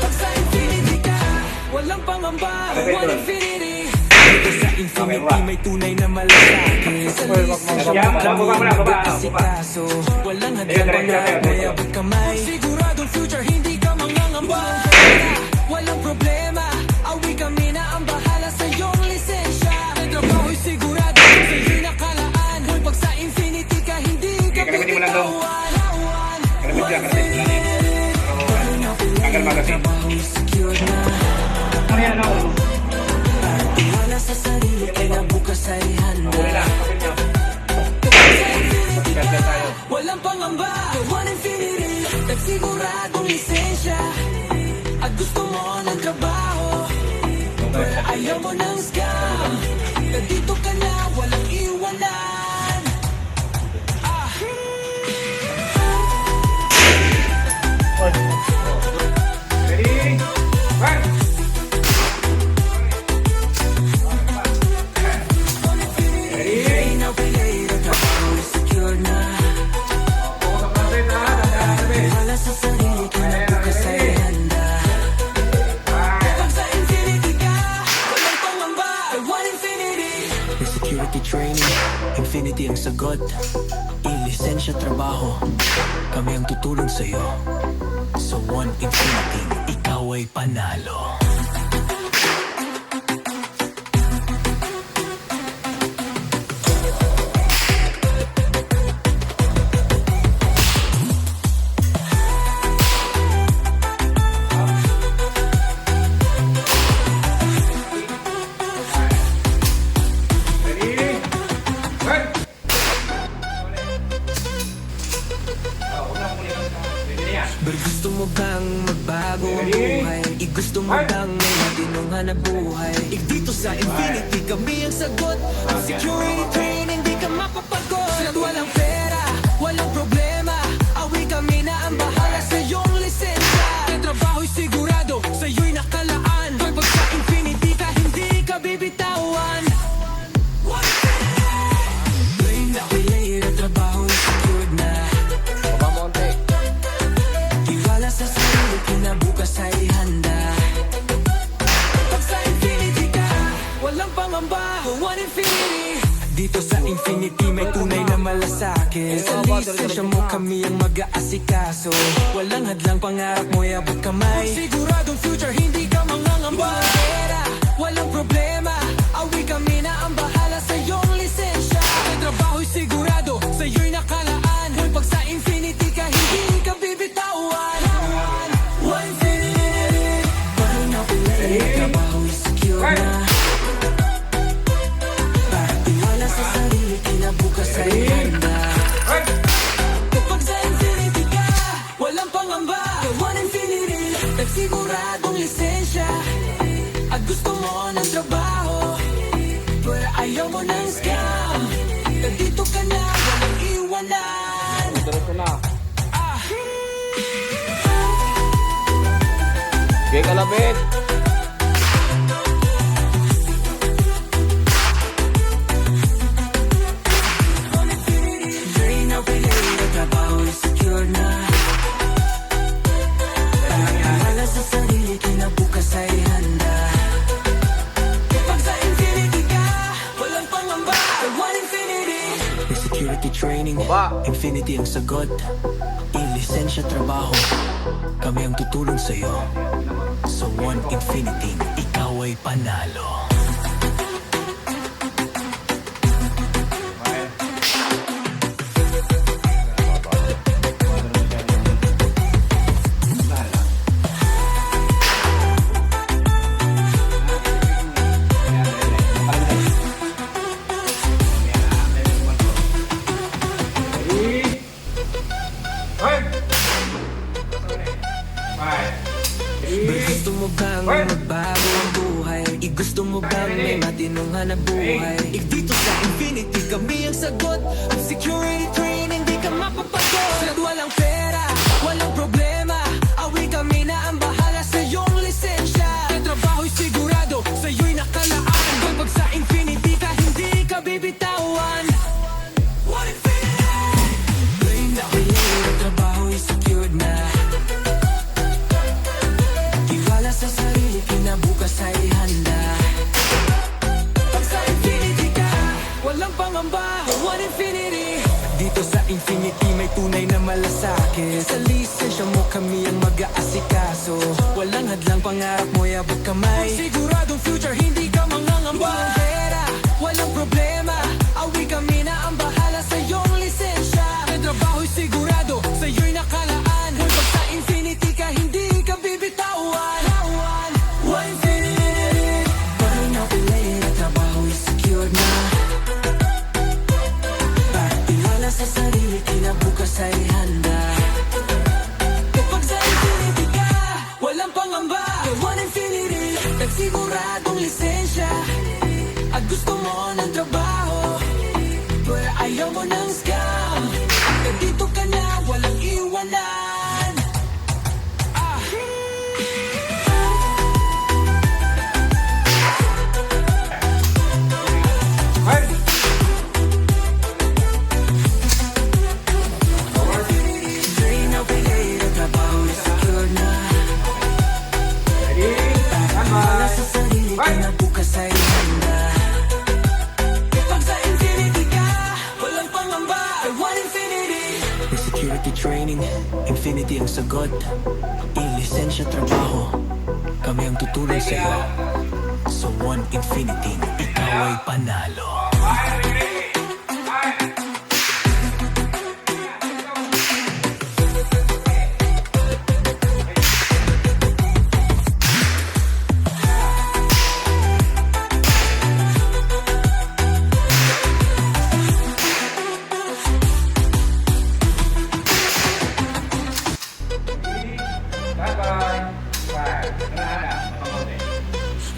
Pag sa infinity ka, walang pangamba. One infinity. Dito sa infinity may tunay na malasakit. Sa lisensya Yeah, mo kami baba. mag-asikaso. Walang hadlang pangarap, may abot kamay. Siguradong future, hindi ka mangangamba. Walang problema, awi kami na ang bahala sa iyong lisensya. Ang trabaho'y sigurado, sa iyo'y nakalaan. Pag sa infinity ka, hindi ka Kalamitin mo lang daw. bibitawan. Kalamitin lang. Tagal magasin. Ano yan, ano? Wala sa sarili, kaya bukas ay handa. Huli lang. Kapit niyo. Ganda tayo. Walang pangamba, one infinity. Nagsiguradong lisensya. At gusto mo ng trabaho, pero ayaw mo ng scam. Nandito ka na, walang iwanan. Ready? One. Ready? Now piliin ang trabaho, secure na. Focus ang concept, ha? Tandaan natin. Wala sa sarili, kaya bukas ay handa. Pag sa infinity ka, walang pangamba, one infinity. May security training, infinity ang sagot. Lisensya, trabaho, kami ang tutulong sa'yo. Sa one infinity, ikaw ay panalo. Ready? One. Ready na yan. Gusto mo bang magbago ang buhay? Gusto mo bang may matinungan na buhay? Dito sa infinity kami ang sagot. Ang security training, di ka mapapagod. At walang pera, walang problema. Awi kami na ang bahala sa iyong lisensya. Ang trabaho'y sigurado, sa iyo'y nakalaan. Pag sa infinity ka, hindi ka bibitawan. Play na play, ang trabaho'y secured na. Tiwala sa sarili, kinabukas ay handa. Pag sa infinity ka, walang pangamba, one infinity. Dito sa infinity may tunay na malasakit. Sa lisensya mo kami ang mag-aasikaso. Walang hadlang, pangarap mo abot kamay. Siguradong future, hindi ka mangangamba. Walang pera, walang problema. Awi kami na ang bahala sa iyong lisensya. Ang trabaho'y sigurado, sa iyo'y nakalaan. Pag sa infinity ka, hindi ka bibitawan. One infinity. Parang napilay, ang trabaho'y secure na. Para tiwala sa sarili, kinabukas ay handa. One. Kapag sa infinity ka, walang pangamba. One infinity, nagsiguradong lisensya. At gusto mo ng trabaho, pero ayaw mo ng scam. Nandito ka na, walang iwanan. Okay, kalabit. Drain out, piliin ang trabaho'y secure na. Wala sa sarili, kinabukas ay handa. Pag sa infinity ka, walang security training, infinity ang sagot. I-lisensya trabaho, kami ang tutulong sa'yo. Sa One Infinity, ikaw ay panalo. Gusto mo bang magbago ang buhay? Gusto mo bang may matinong hanap buhay? Dito sa Infinity kami ang sagot. Ang security training di ka mapapagod. Walang pera, walang problema, awi kami na ang bahala sa iyong lisensya. Ang trabaho'y sigurado, sa'yo'y nakalaan. Kapag sa Infinity ka, hindi ka bibitawan. One Infinity! Plain na clear, ang trabaho'y secured na. Tiwala sa sarili, kinabukas ay handa. Pag sa Infinity ka, walang pangamba. One Infinity. Dito sa Infinity may tunay na malasakit. Sa lisensya mo kami ang mag-aasikaso. Walang hadlang, pangarap mo yabot kamay. Siguradong future, hindi ka mangangamba. Walang pera, walang problema, awi kami na ang bahala sa iyong lisensya. Ang trabaho'y sigurado, sa'yo'y nakalaan. Pag sa Infinity ka, hindi ka bibitawan. One Infinity. Parang napilay na trabaho'y secured na. Tiwala sa sarili, kinabukas ay handa. Kapag sa Infinity ka, walang pangamba. One Infinity, nagsiguradong lisensya. At gusto mo ng trabaho, pero ayaw mo ng scam. Nandito ka na, walang iwanan. Train na pilay na trabaho'y secure na. Wala sa sarili, kinabukas ay handa. Kapag sa Infinity ka, walang pangamba. One Infinity. May security training, Infinity ang sagot. I-lisensya trabaho, kami ang tutulong sa'yo. Sa One Infinity, ikaw ay panalo.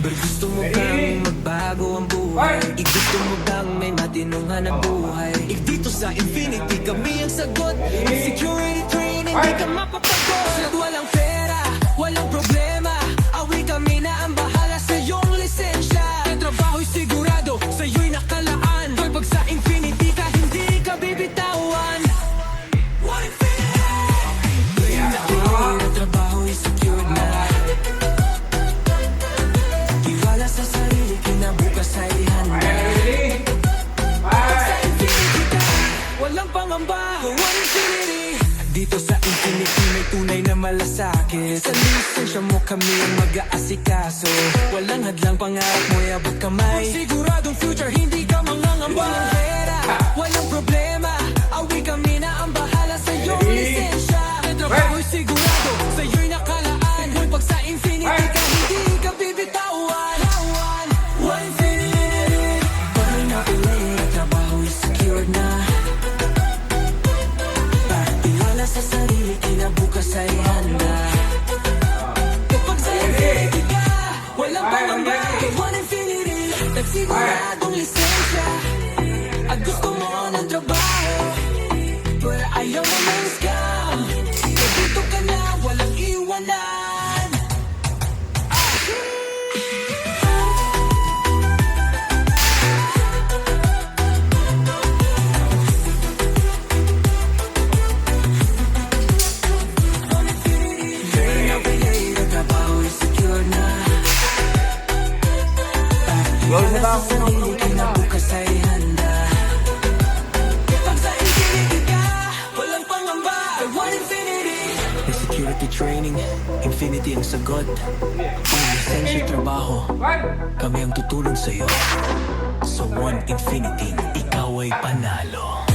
Pero gusto mo bang magbago ang buhay? Gusto mo bang may matinong hanap buhay? Dito sa Infinity kami ang sagot. May security training, di ka mapapagod. Walang pera, walang problema, awi kami na ang bahala sa iyong lisensya. Ang trabaho'y sigurado, sa'yo'y nakalaan. Kapag sa Infinity ka, hindi ka bibitawan. One Infinity. Plain na clear, ang trabaho'y secured na. Tiwala sa sarili, kinabukas ay handa. Pag sa Infinity ka, walang pangamba. One Infinity. Dito sa Infinity may tunay na malasakit. Sa lisensya mo kami ang mag-aasikaso. Walang hadlang, pangarap mo yabot kamay. Siguradong future, hindi ka mangangamba. Walang pera, walang problema, awi kami na ang bahala sa iyong lisensya. Ang trabaho'y sigurado, sa'yo'y nakalaan. Pag sa Infinity ka, hindi ka bibitawan. One Infinity. Parang napilay na trabaho'y secured na. Tiwala sa sarili, kinabukas ay handa. Kapag sa Infinity ka, walang pangamba. One Infinity, nagsiguradong lisensya. At gusto mo ng trabaho, pero ayaw mo ng scam. Nandito ka na, walang iwanan. Train na pilay na trabaho'y secure na. Tiwala sa sarili, kinabukas ay handa. training, infinity ang sagot. Ang lisensya trabaho, kami ang tutulong sa'yo. Sa One Infinity, ikaw ay panalo.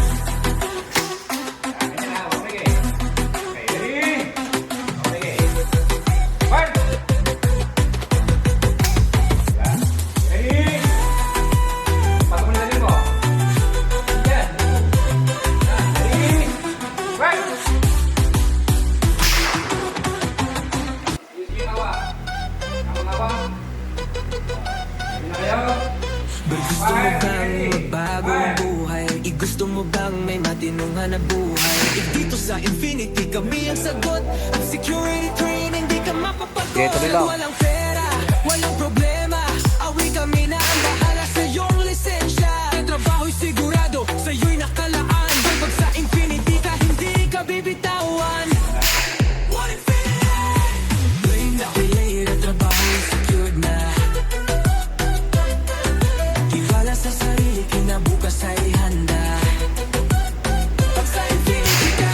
Gusto mo bang magbago ang buhay? Gusto mo bang may matinong hanap buhay? Dito sa Infinity kami ang sagot. Security training, di ka mapapagod. Walang pera, walang problema. Awi kami na ang bahala sa iyong lisensya. Ang trabaho'y sigurado, sa'yo'y nakalaan. Pag sa Infinity ka, hindi ka bibitawan. One Infinity! Blame na relate, ang trabaho'y secured na. Tiwala sa sarili, kinabukas ay handa. Pag sa Infinity ka,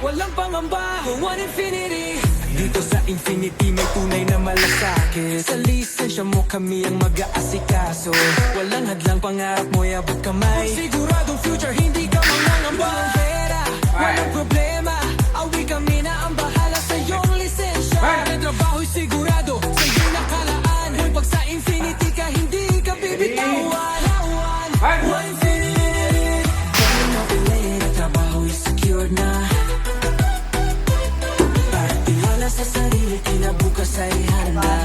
walang pangamba. One Infinity. Dito sa Infinity may tunay na malasakit. Sa lisensya mo kami ang mag-aasikaso. Walang hadlang, pangarap mo'y abot kamay. Siguradong future, hindi ka mangangamba. Walang pera, walang problema. Awi kami na ang bahala sa iyong lisensya. Ang trabaho'y sigurado, sa'yo'y nakalaan. Pag sa Infinity ka, hindi ka bibitawan. One Infinity. Kaya na relate, ang trabaho'y secured na. Para tiwala sa sarili, kinabukas ay handa.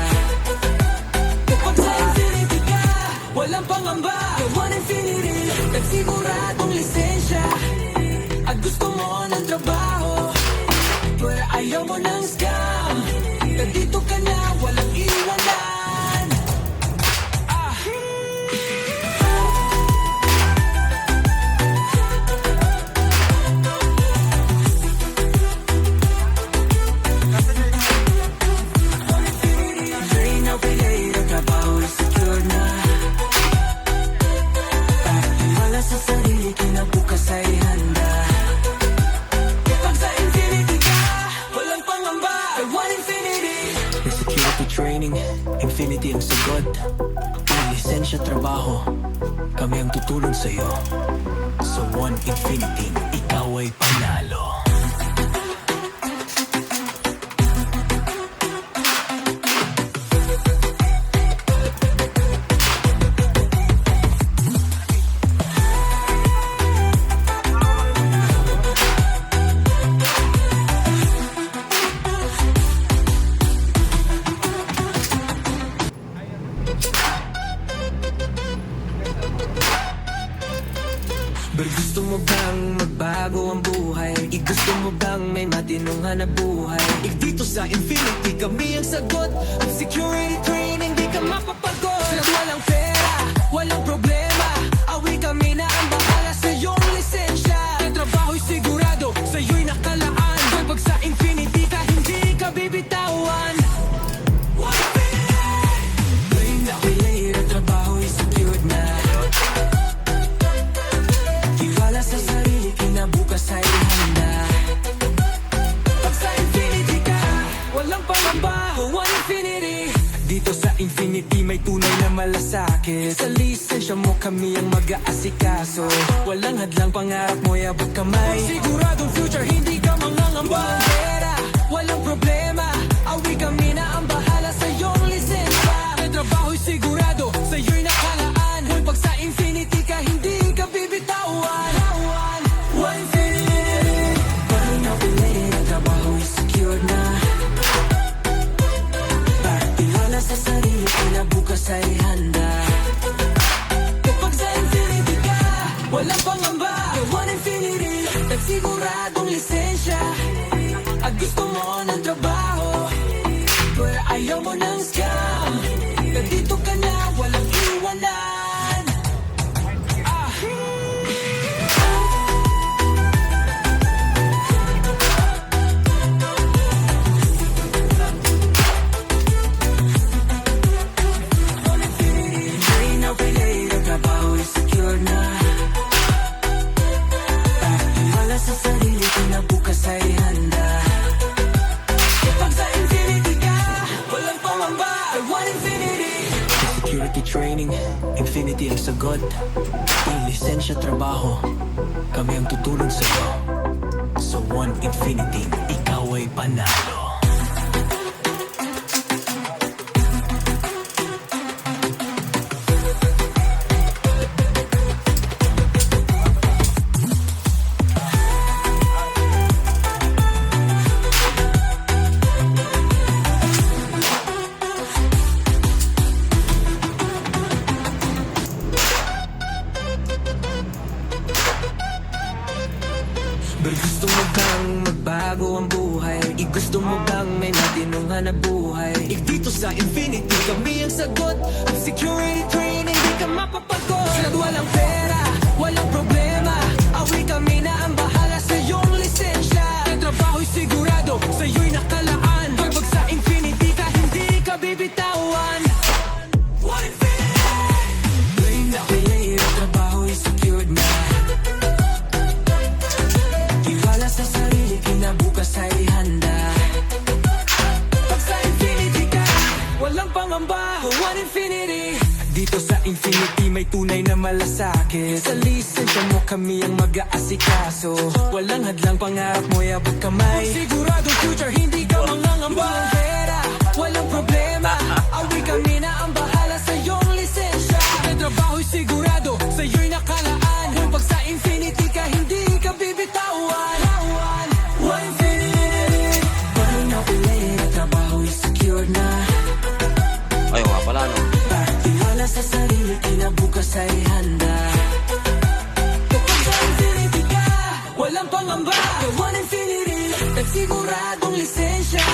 Kapag sa Infinity ka, walang pangamba. One Infinity, nagsiguradong lisensya. At gusto mo ng trabaho, pero ayaw mo ng scam. Nandito ka na, walang iwanan. Day na relate, ang trabaho'y secure na. Para tiwala sa sarili, kinabukas ay handa. Pag sa Infinity ka, walang pangamba. One Infinity. May security training, Infinity ang sagot. May lisensya trabaho, kami ang tutulong sa'yo. Sa One Infinity, ikaw ay panalo. Pero gusto mo bang magbago ang buhay? Gusto mo bang may matinong hanap buhay? Dito sa Infinity kami ang sagot. Ang security training, di ka mapapagod. Walang pera, walang problema. Awi kami na ang bahala sa iyong lisensya. Ang trabaho'y sigurado, sa'yo'y nakalaan. Pag sa Infinity ka, hindi ka bibitawan. One Infinity. Blame na relate, ang trabaho'y secured na. Sa sarili, kinabukas ay handa. Pag sa Infinity ka, walang pangamba. One Infinity. Dito sa Infinity may tunay na malasakit. Sa lisensya mo kami ang mag-aasikaso. Walang hadlang, pangarap mo'y abot kamay. Siguradong future, hindi ka mangangamba. Walang pera, walang problema. Awi kami na ang bahala sa iyong lisensya. Ang trabaho'y sigurado, sa'yo'y nakalaan. Pag sa Infinity ka, hindi ka bibitawan. One Infinity. Parang napilit, ang trabaho'y secured na. Para tiwala sa sarili, kinabukas ay handa. Kapag sa Infinity ka, walang pangamba. One Infinity, nagsiguradong lisensya. At gusto mo ng trabaho, pero ayaw mo ng scam. Nandito ka na, walang iwanan. Sa sarili, kinabukas ay handa. Kapag training, Infinity ang sagot. I-lisensya trabaho, kami ang tutulong sa'yo. Sa One Infinity, ikaw ay panalo. Pero gusto mo bang magbago ang buhay? Gusto mo bang may matinong hanap buhay? Dito sa Infinity kami ang sagot. Ang security training, di ka mapapagod. At walang pera, walang problema, awi kami na ang bahala sa iyong lisensya. Ang trabaho'y sigurado, sa'yo'y nakalaan. Pag sa Infinity ka, hindi ka bibitawan. One Infinity! Play na play, ang trabaho'y secured na. Tiwala sa sarili, kinabukas ay handa. Pag sa Infinity ka, walang pangamba. One Infinity. Dito sa Infinity may tunay na malasakit. Sa lisensya mo kami ang mag-aasikaso. Walang hadlang, pangarap mo abot kamay. Siguradong future, hindi ka mangangamba. Walang pera, walang problema, awi kami na ang bahala sa iyong lisensya. Ang trabaho'y sigurado, sa'yo'y nakalaan. Kung pag sa Infinity ka, hindi ka bibitawan. One Infinity. Paano na ulit, ang trabaho'y secured na. Ayaw nga pala, no? Tiwala sa sarili, kinabukas ay handa. Kapag sa Infinity ka, walang pangamba. One Infinity, nagsiguradong lisensya.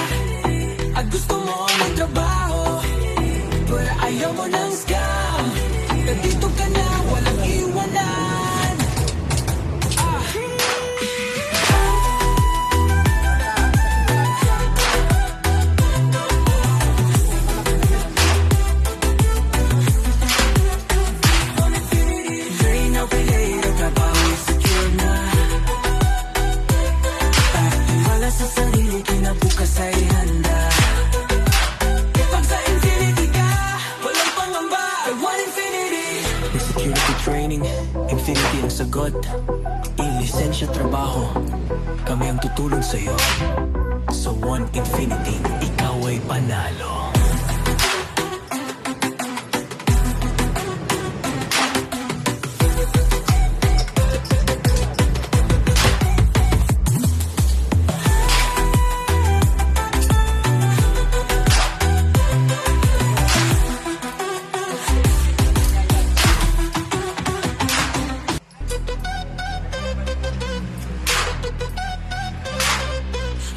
At gusto mo ng trabaho, pero ayaw mo ng scam. Nandito ka na, walang iwanan. Drain out the later, trabaho'y secure na. Tiwala sa sarili, kinabukas ay handa. Kapag sa Infinity ka, walang pangamba. One Infinity. May security training, Infinity ang sagot. I-lisensya trabaho, kami ang tutulong sa'yo. Sa One Infinity, ikaw ay panalo.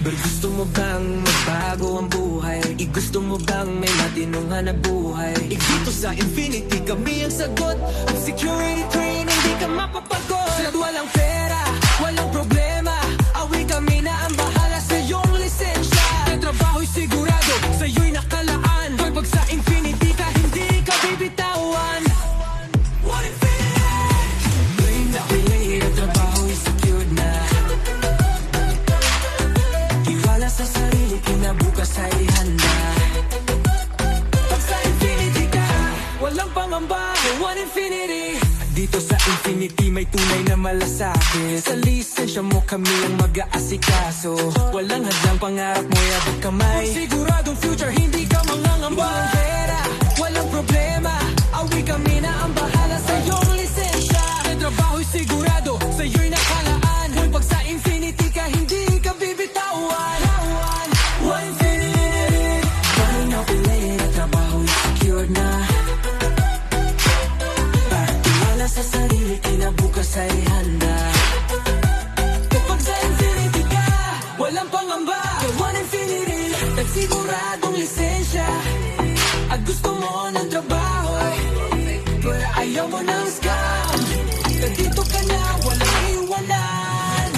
Pero gusto mo bang magbago ang buhay? Gusto mo bang may matinong hanap buhay? Dito sa Infinity kami ang sagot. Ang security training, di ka mapapagod. At walang pera, walang problema, awi kami na ang bahala sa iyong lisensya. Ang trabaho'y sigurado, sa'yo'y nakalaan. Pag sa Infinity ka, hindi ka bibitawan. One Infinity. Play na play, ang trabaho'y secured na. Tiwala sa sarili, kinabukas ay handa. Pag sa Infinity ka, walang pangamba. One Infinity. Dito sa Infinity may tunay na malasakit. Sa lisensya mo kami ang mag-aasikaso. Walang hadlang, pangarap mo abot kamay. Siguradong future, hindi ka mangangamba. Walang pera, walang problema, awi kami na ang bahala sa iyong lisensya. Ang trabaho'y sigurado, sa'yo'y nakalaan. Kung pag sa Infinity ka, hindi ka bibitawan. One Infinity. Paano na ulit, ang trabaho'y secured na. Tiwala sa sarili, kinabukas ay handa. Kapag sa Infinity ka, walang pangamba. One Infinity, nagsiguradong lisensya. At gusto mo ng trabaho, pero ayaw mo ng scam. Nandito ka na, walang iwanan.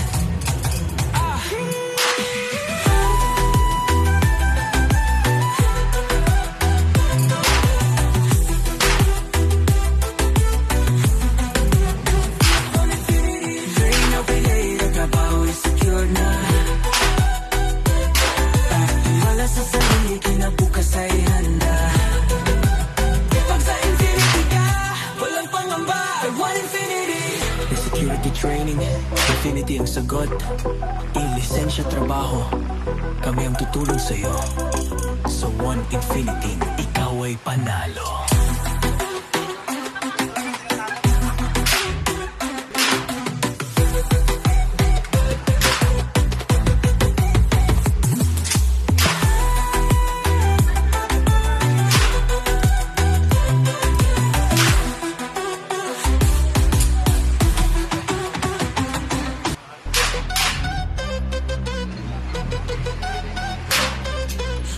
Drain out the later, trabaho'y secure na. Tiwala sa sarili, kinabukas ay handa. Pag sa Infinity Infinity ang sagot. I-lisensya trabaho, kami ang tutulong sa'yo. Sa One Infinity, ikaw ay panalo.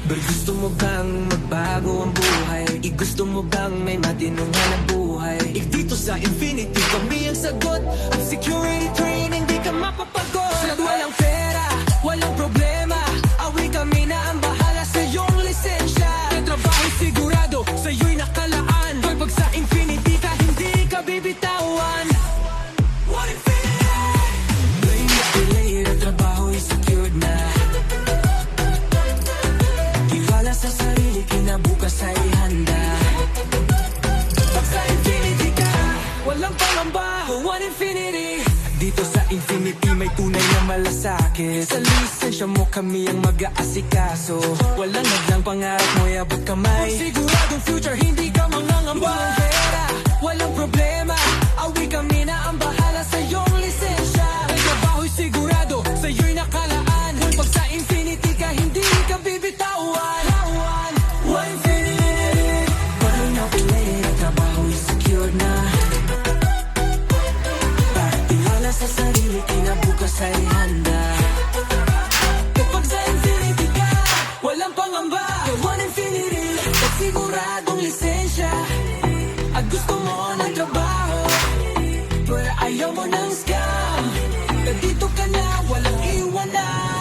Pero gusto mo bang magbago ang buhay? Gusto mo bang may matinong hanap buhay? Dito sa Infinity kami ang sagot. Ang security training di ka mapapagod. At walang pera, walang problema, awi kami na ang bahala sa iyong lisensya. Ang trabaho sigurado, sa'yo'y nakalaan. Pag sa Infinity ka, hindi ka bibitawan. One Infinity! Play na play, ang trabaho'y secured na. Sa sarili, kinabukas ay handa. Pag sa Infinity ka, walang pangamba. One Infinity. Dito sa Infinity may tunay na malasakit. Sa lisensya mo kami ang mag-aasikaso. Walang hadlang pangarap mo, abot kamay. Siguradong future, hindi ka mangangamba. Walang pera, walang problema, awi kami na ang bahala sa iyong lisensya. Ang trabaho'y sigurado, sa'yo'y nakalaan. Pag sa Infinity ka, hindi ka bibitawan. One Infinity. Parang napilay, ang trabaho'y secure na. Pagtiwala sa sarili, kinabukas ay handa. Kapag sa Infinity ka, walang pangamba. One Infinity, at siguradong lisensya. At gusto mo ng trabaho, pero ayaw mo ng scam. Nandito ka na, walang iwanan.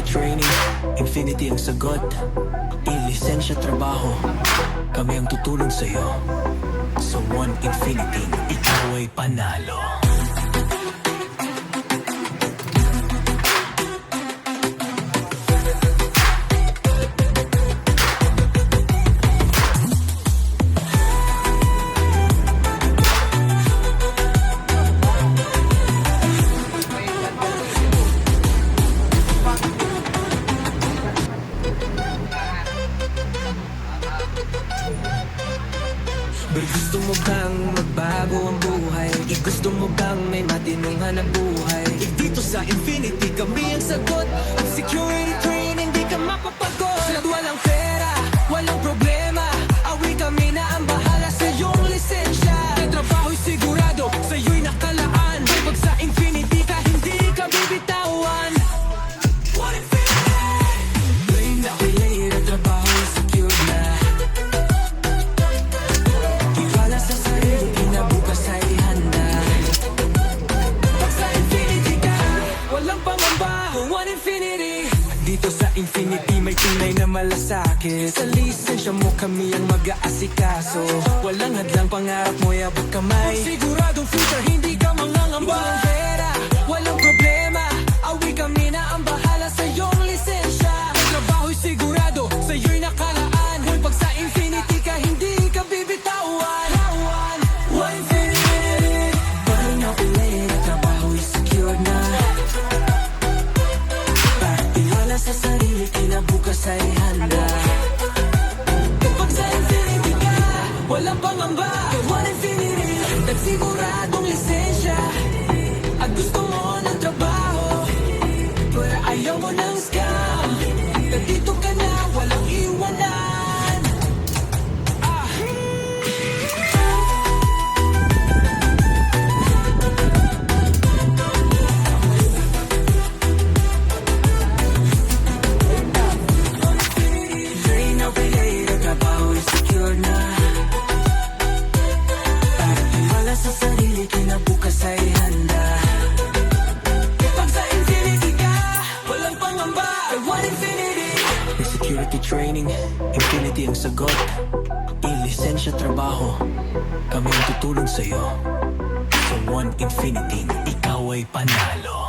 Training, Infinity ang sagot. I-lisensya trabaho, kami ang tutulong sa'yo. Sa One Infinity, ikaw ay panalo. Pero gusto mo bang magbago ang buhay? Gusto mo bang may matinong hanap buhay? Dito sa Infinity kami ang sagot. Ang security training di ka mapapagod. At walang pera, walang problema, awi kami na ang bahala sa iyong lisensya. Ang trabaho'y sigurado, sa'yo'y nakalaan. Pag sa Infinity ka, hindi ka bibitawan. One Infinity! Play na play, ang trabaho'y secure na. One Infinity. Dito sa Infinity may tunay na malasakit. Sa lisensya mo kami ang mag-aasikaso. Walang hadlang pangarap mo, abot kamay. Siguradong future, hindi ka mangangamba. Walang pera, walang problema, awi kami na ang bahala sa iyong lisensya. Ang trabaho'y sigurado, sa'yo'y nakalaan. Pag sa Infinity ka, hindi ka bibitawan. One Infinity. Parang napilay, ang trabaho'y secure na. Sa sarili, kinabukas ay handa. Kapag sa Infinity ka, walang pangamba. One Infinity, nagsiguradong lisensya. At gusto mo ng trabaho, pero ayaw mo ng scam. Nandito ka na, walang iwanan. Sa sarili, kinabukas ay handa. Pag sa Infinity ka, security training, Infinity ang sagot. I-lisensya trabaho, kami ang tutulong sa'yo. Sa One Infinity, ikaw ay panalo.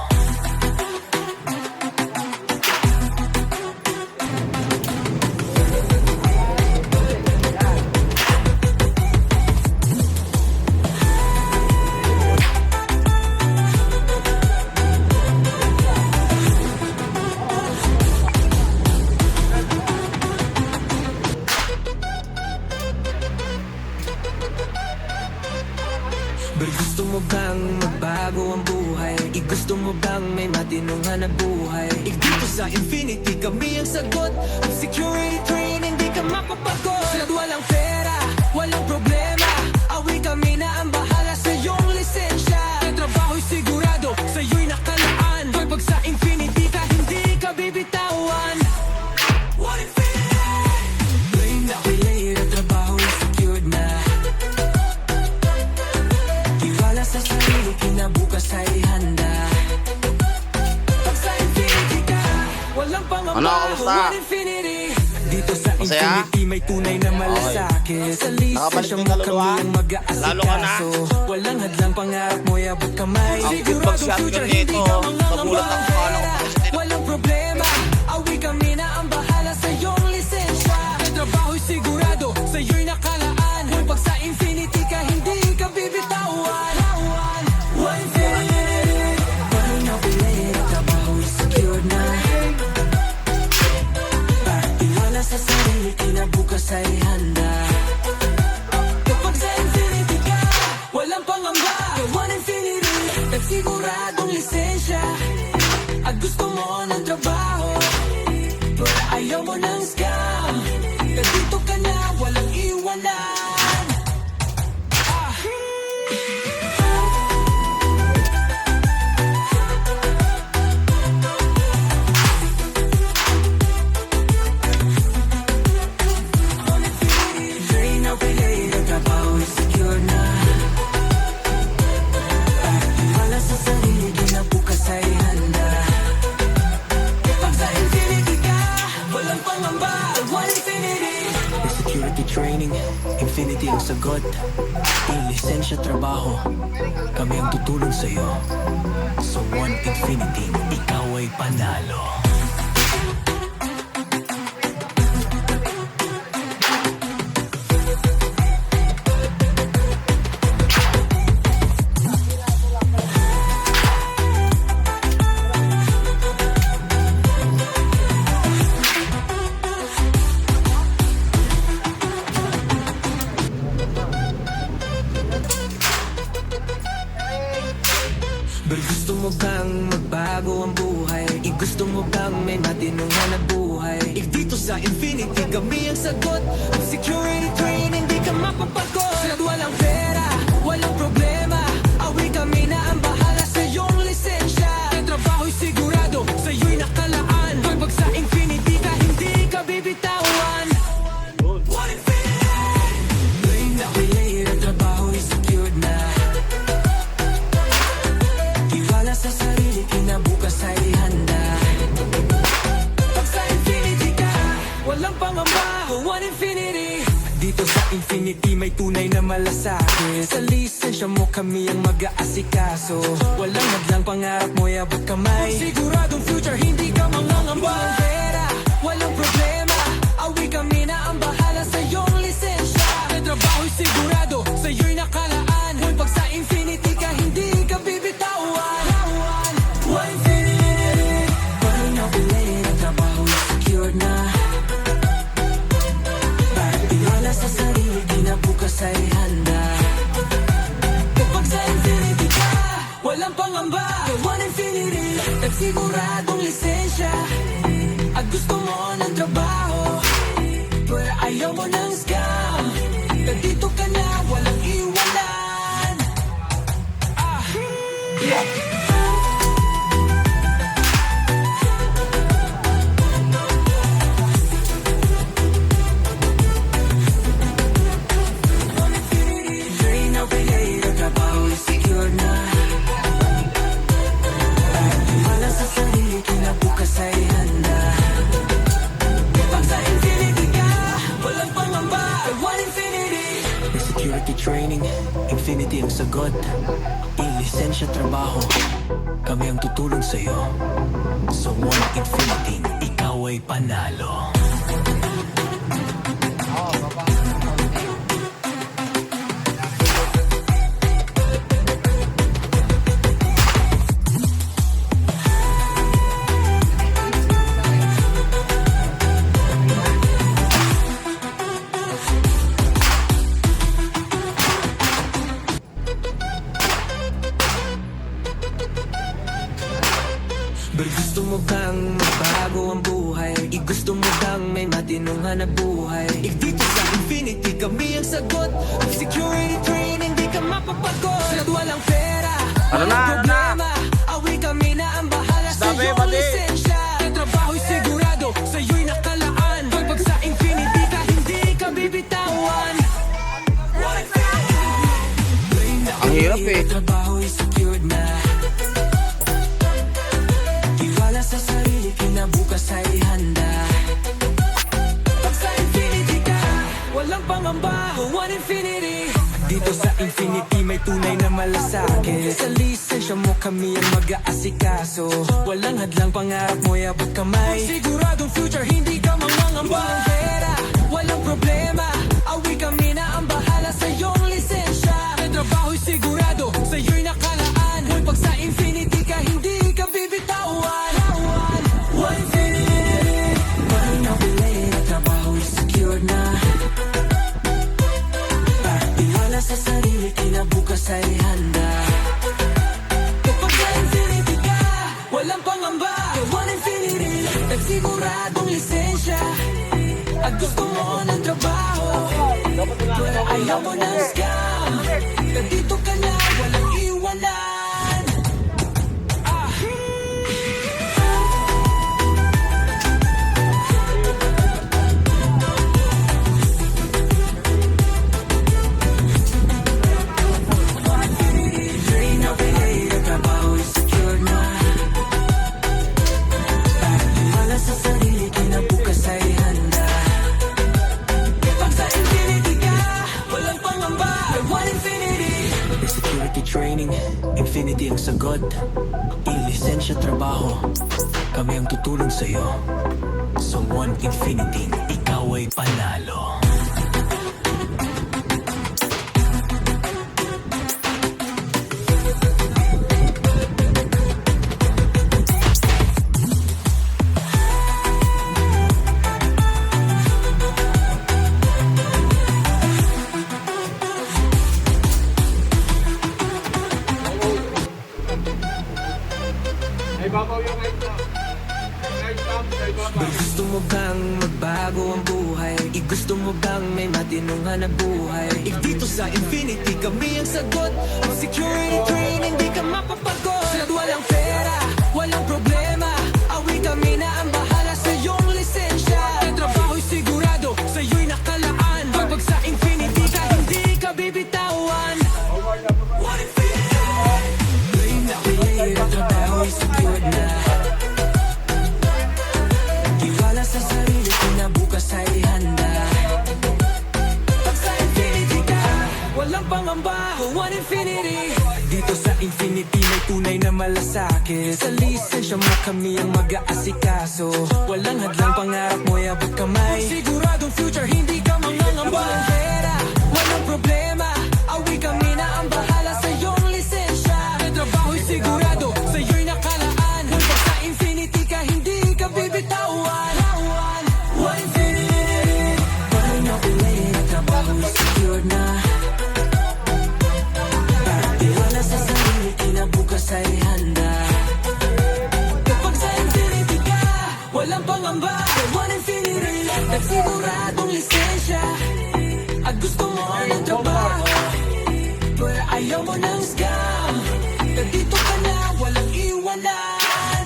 Pero gusto mo bang magbago ang buhay? Gusto mo bang may matinong hanap buhay? Dito sa Infinity kami ang sagot. Ang security training, di ka mapapagod. At walang pera, walang problema, awi kami na ang bahala sa iyong lisensya. Ang trabaho'y sigurado, sa'yo'y nakalaan. Pag sa Infinity ka, hindi ka bibitawan. What Infinity? Brain na relate, ang trabaho'y secured na. Tiwala sa sarili, kinabukas ay handa. Pag sa Infinity ka, walang pangamba. Ano, kamusta? One Infinity. Dito sa Masaya? Infinity may tunay na malasakit. Sa Nakabalik lisensya yung mo kaluluwa? kami ang Lalo ka na. mag-aasikaso. Walang hadlang pangarap mo, abot kamay. Ang Siguradong pag-shotgun future, dito, hindi ka mangangamba. nagulat ako kung anong president. Walang problema, awi kami na ang bahala sa iyong lisensya. Ang trabaho'y sigurado, sa'yo'y nakalaan. Kung pag sa Infinity ka, hindi ka bibitawan. One Infinity, paano na pinay, ang trabaho'y secured na. Pagtiwala sa sarili, kinabukas ay handa. Kapag sa Infinity ka, walang pangamba. One Infinity, nagsiguradong lisensya. At gusto mo ng trabaho, pero ayaw mo ng scam. Nandito ka na, walang iwanan. Drain out relay, ang trabaho ay secure na. Pagtiwala sa sarili, kinabukas ay handa. Pag sa Infinity ka, walang pangamba. One Infinity. May security training, Infinity ang sagot. I-lisensya trabaho, kami ang tutulong sa'yo. Sa One Infinity, ikaw ay panalo. Pero gusto mo bang magbago ang buhay? Gusto mo bang may matinong hanap buhay? Dito sa Infinity kami ang sagot. Ang security training, di ka mapapagod. At walang pera, walang problema, awi kami na ang bahala sa iyong lisensya. Ang trabaho'y sigurado, sa'yo'y nakalaan. Pag sa Infinity ka, hindi ka bibitawan. One Infinity. Brain na relate, ang trabaho'y secured na. Tiwala sa sarili, kinabukas ay handa. Pag sa Infinity ka, walang pangamba. One Infinity. Dito sa Infinity may tunay na malasakit. Sa lisensya mo kami ang mag-aasikaso. Walang hadlang pangarap mo, abot kamay. Siguradong future, hindi ka mangangamba. Walang pera, walang problema, awi kami na ang bahala sa iyong lisensya. Ang trabaho'y sigurado, sa'yo'y nakalaan. Kung pag sa Infinity ka, hindi ka bibitawan. One Infinity, paano na pinay, ang trabaho'y secured na. Pagtiwala sa sarili, kinabukas ay handa. Kapag sa Infinity ka, walang pangamba. One Infinity, nagsiguradong lisensya. At gusto mo ng trabaho, pero ayaw mo ng scam. Nandito ka na, walang iwanan. Drain out relay, ang trabaho'y secure na. Pagtiwala sa sarili, kinabukas ay handa. Pag sa infinity ang sagot. Ilisensya trabaho, kami ang tutulong sa'yo. Sa one infinity, ikaw ay panalo. Pero gusto mo bang magbago ang buhay? Gusto mo bang may matinong hanap buhay? Dito sa infinity kami ang sagot. Ang security training di ka mapapagod. At walang pera, walang problema. Awi kami na ang bahala sa iyong lisensya. Ang trabaho'y sigurado, sa'yo'y nakalaan. Pag sa infinity ka, hindi ka bibitawan. Ang hirap eh. Trabaho'y secured na. Tiwala sa sarili, kinabukas ay handa. Pag sa infinity ka, walang pangamba. One infinity. Dito sa infinity may tunay na malasakit. Sa lisensya mo kami ang mag-aasikaso. Walang hadlang, pangarap mo abot kamay. Siguradong future, hindi ka mangangamba. Walang pera, walang problema. Awi kami na ang bahala sa iyong lisensya. Ang trabaho'y sigurado, sa'yo'y nakalaan. Pag sa infinity ka, hindi ka bibitawan. One infinity. Parin na bilay, ang trabaho'y secured na. Tiwala sa sarili, kinabukas ay handa. Kapag sa infinity ka, walang pangamba. One infinity, nagsiguradong lisensya. At gusto mo ng trabaho, pero ayaw mo ng scam. Nandito ka na, walang iwanan. Train na bilay, ang trabaho'y secure na. Tiwala sa sarili, kinabukas ay handa. Pag sa infinity ka, walang pangamba. One infinity. Security training, infinity ang sagot. Ilisensya trabaho, kami ang tutulong sa'yo. Sa one infinity, ikaw ay panalo. Ay, babaw yung ice na. Pero gusto mo bang magbago ang buhay? Gusto mo bang may matinong hanap buhay? Dito sa infinity kami ang sagot. Ang security training di ka mapapagod. At walang pera, walang problema. Awi kami na ang bahala sa iyong lisensya. Ang trabaho'y sigurado, sa'yo'y nakalaan. Pag sa infinity ka, hindi ka bibitawan. One infinity. Play na play, ang trabaho'y secured na. Tiwala sa sarili, kinabukas ay handa. Pag sa infinity ka, walang pangamba. One infinity. Dito sa infinity may tunay na malasakit. Sa lisensya mo kami ang mag-aasikaso. Walang hadlang, pangarap mo abot kamay. Siguradong future, hindi ka mangangamba. Walang pera, walang problema. Awi kami na ang bahala sa iyong lisensya. Ang trabaho'y sigurado, sa'yo'y nakalaan. Pag sa infinity ka, hindi ka bibitawan. One infinity. Parin na bilay, ang trabaho'y secured na. Tiwala sa sarili, kinabukas ay handa. Kapag sa infinity ka, walang pangamba. One infinity, nagsiguradong lisensya. At gusto mo ng trabaho, pero ayaw mo ng scam. Nandito ka na, walang iwanan.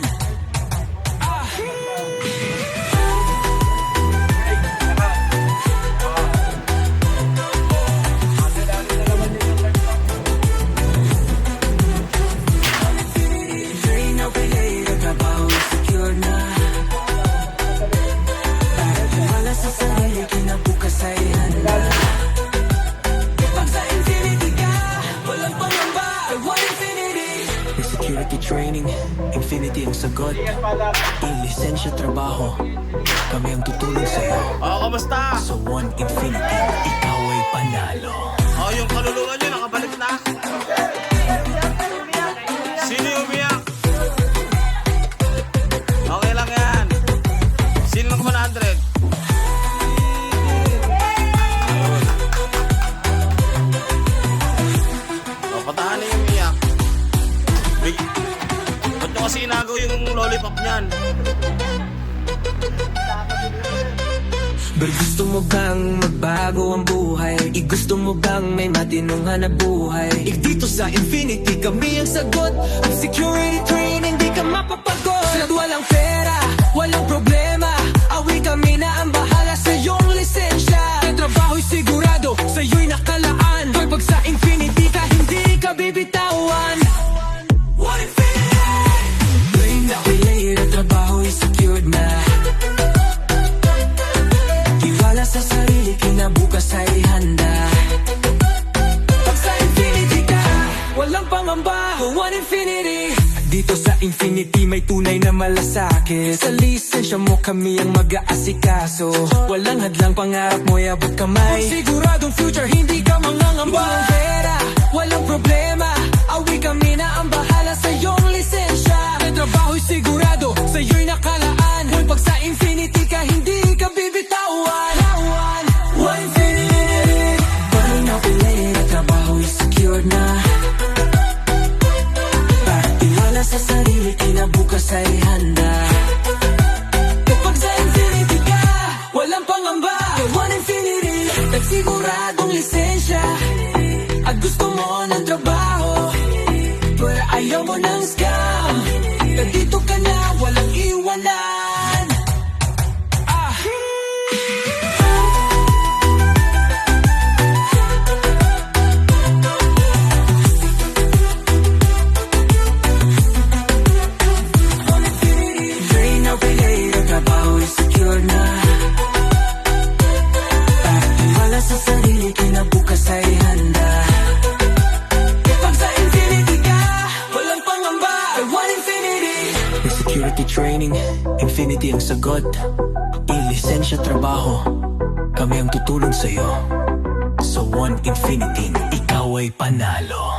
Train na bilay, ang trabaho'y secure na. Tiwala sa sarili, kinabukas ay handa. Pag sa infinity ka, ang sagot. I-lisensya, trabaho, kami ang tutulong sa'yo. Kamusta? Sa One Infinity, ikaw ay panalo. Yung kaluluwa nyo nakabalik na. Sino yung umiyak? Okay lang yan. Sino ng 100? Patahan na yung umiyak. Ba't nyo kasi inagaw yung lollipop niyan? Pero gusto mo bang magbago ang buhay? Gusto mo bang may matinong hanap buhay? Dito sa Infinity kami ang sagot. Ang security training di ka mapapagod. At walang pera, walang problema, awi kami na ang bahala sa iyong lisensya. Ang trabaho'y sigurado, sa iyo'y nakalaan. Pag sa Infinity ka, hindi ka bibitawan. One Infinity! Brain na relay, ang trabaho'y secured na. Tiwala sa sarili, kinabukas ay handa. Pag sa Infinity ka, walang pangamba. One Infinity. Dito sa Infinity may tunay na malasakit. Sa lisensya mo kami ang mag-aasikaso. Walang hadlang, pangarap mo'y abot kamay. Siguradong future, hindi ka mangangamba. Walang pera, walang problema, awi kami na ang bahala sa iyong lisensya. Ang trabaho'y sigurado, sa iyo'y nakalaan. Pag sa Infinity ka, hindi ka bibitawan. One Infinity. Buy now, pay later, trabaho'y secured na. Tiwala sa sarili, kinabukas ay handa. Kapag sa Infinity ka, walang pangamba. One Infinity, nagsiguradong lisensya. At gusto mo ng trabaho, pero ayaw mo ng scam. Nandito ka na, walang iwanan. Drain out pay later, trabaho'y secure na. Tiwala sa sarili, kinabukas ay handa. Pag sa Infinity ka, walang pangamba. One Infinity. May security training, Infinity ang sagot. I-lisensya, trabaho, kami ang tutulong sa'yo. Sa One Infinity, ikaw ay panalo.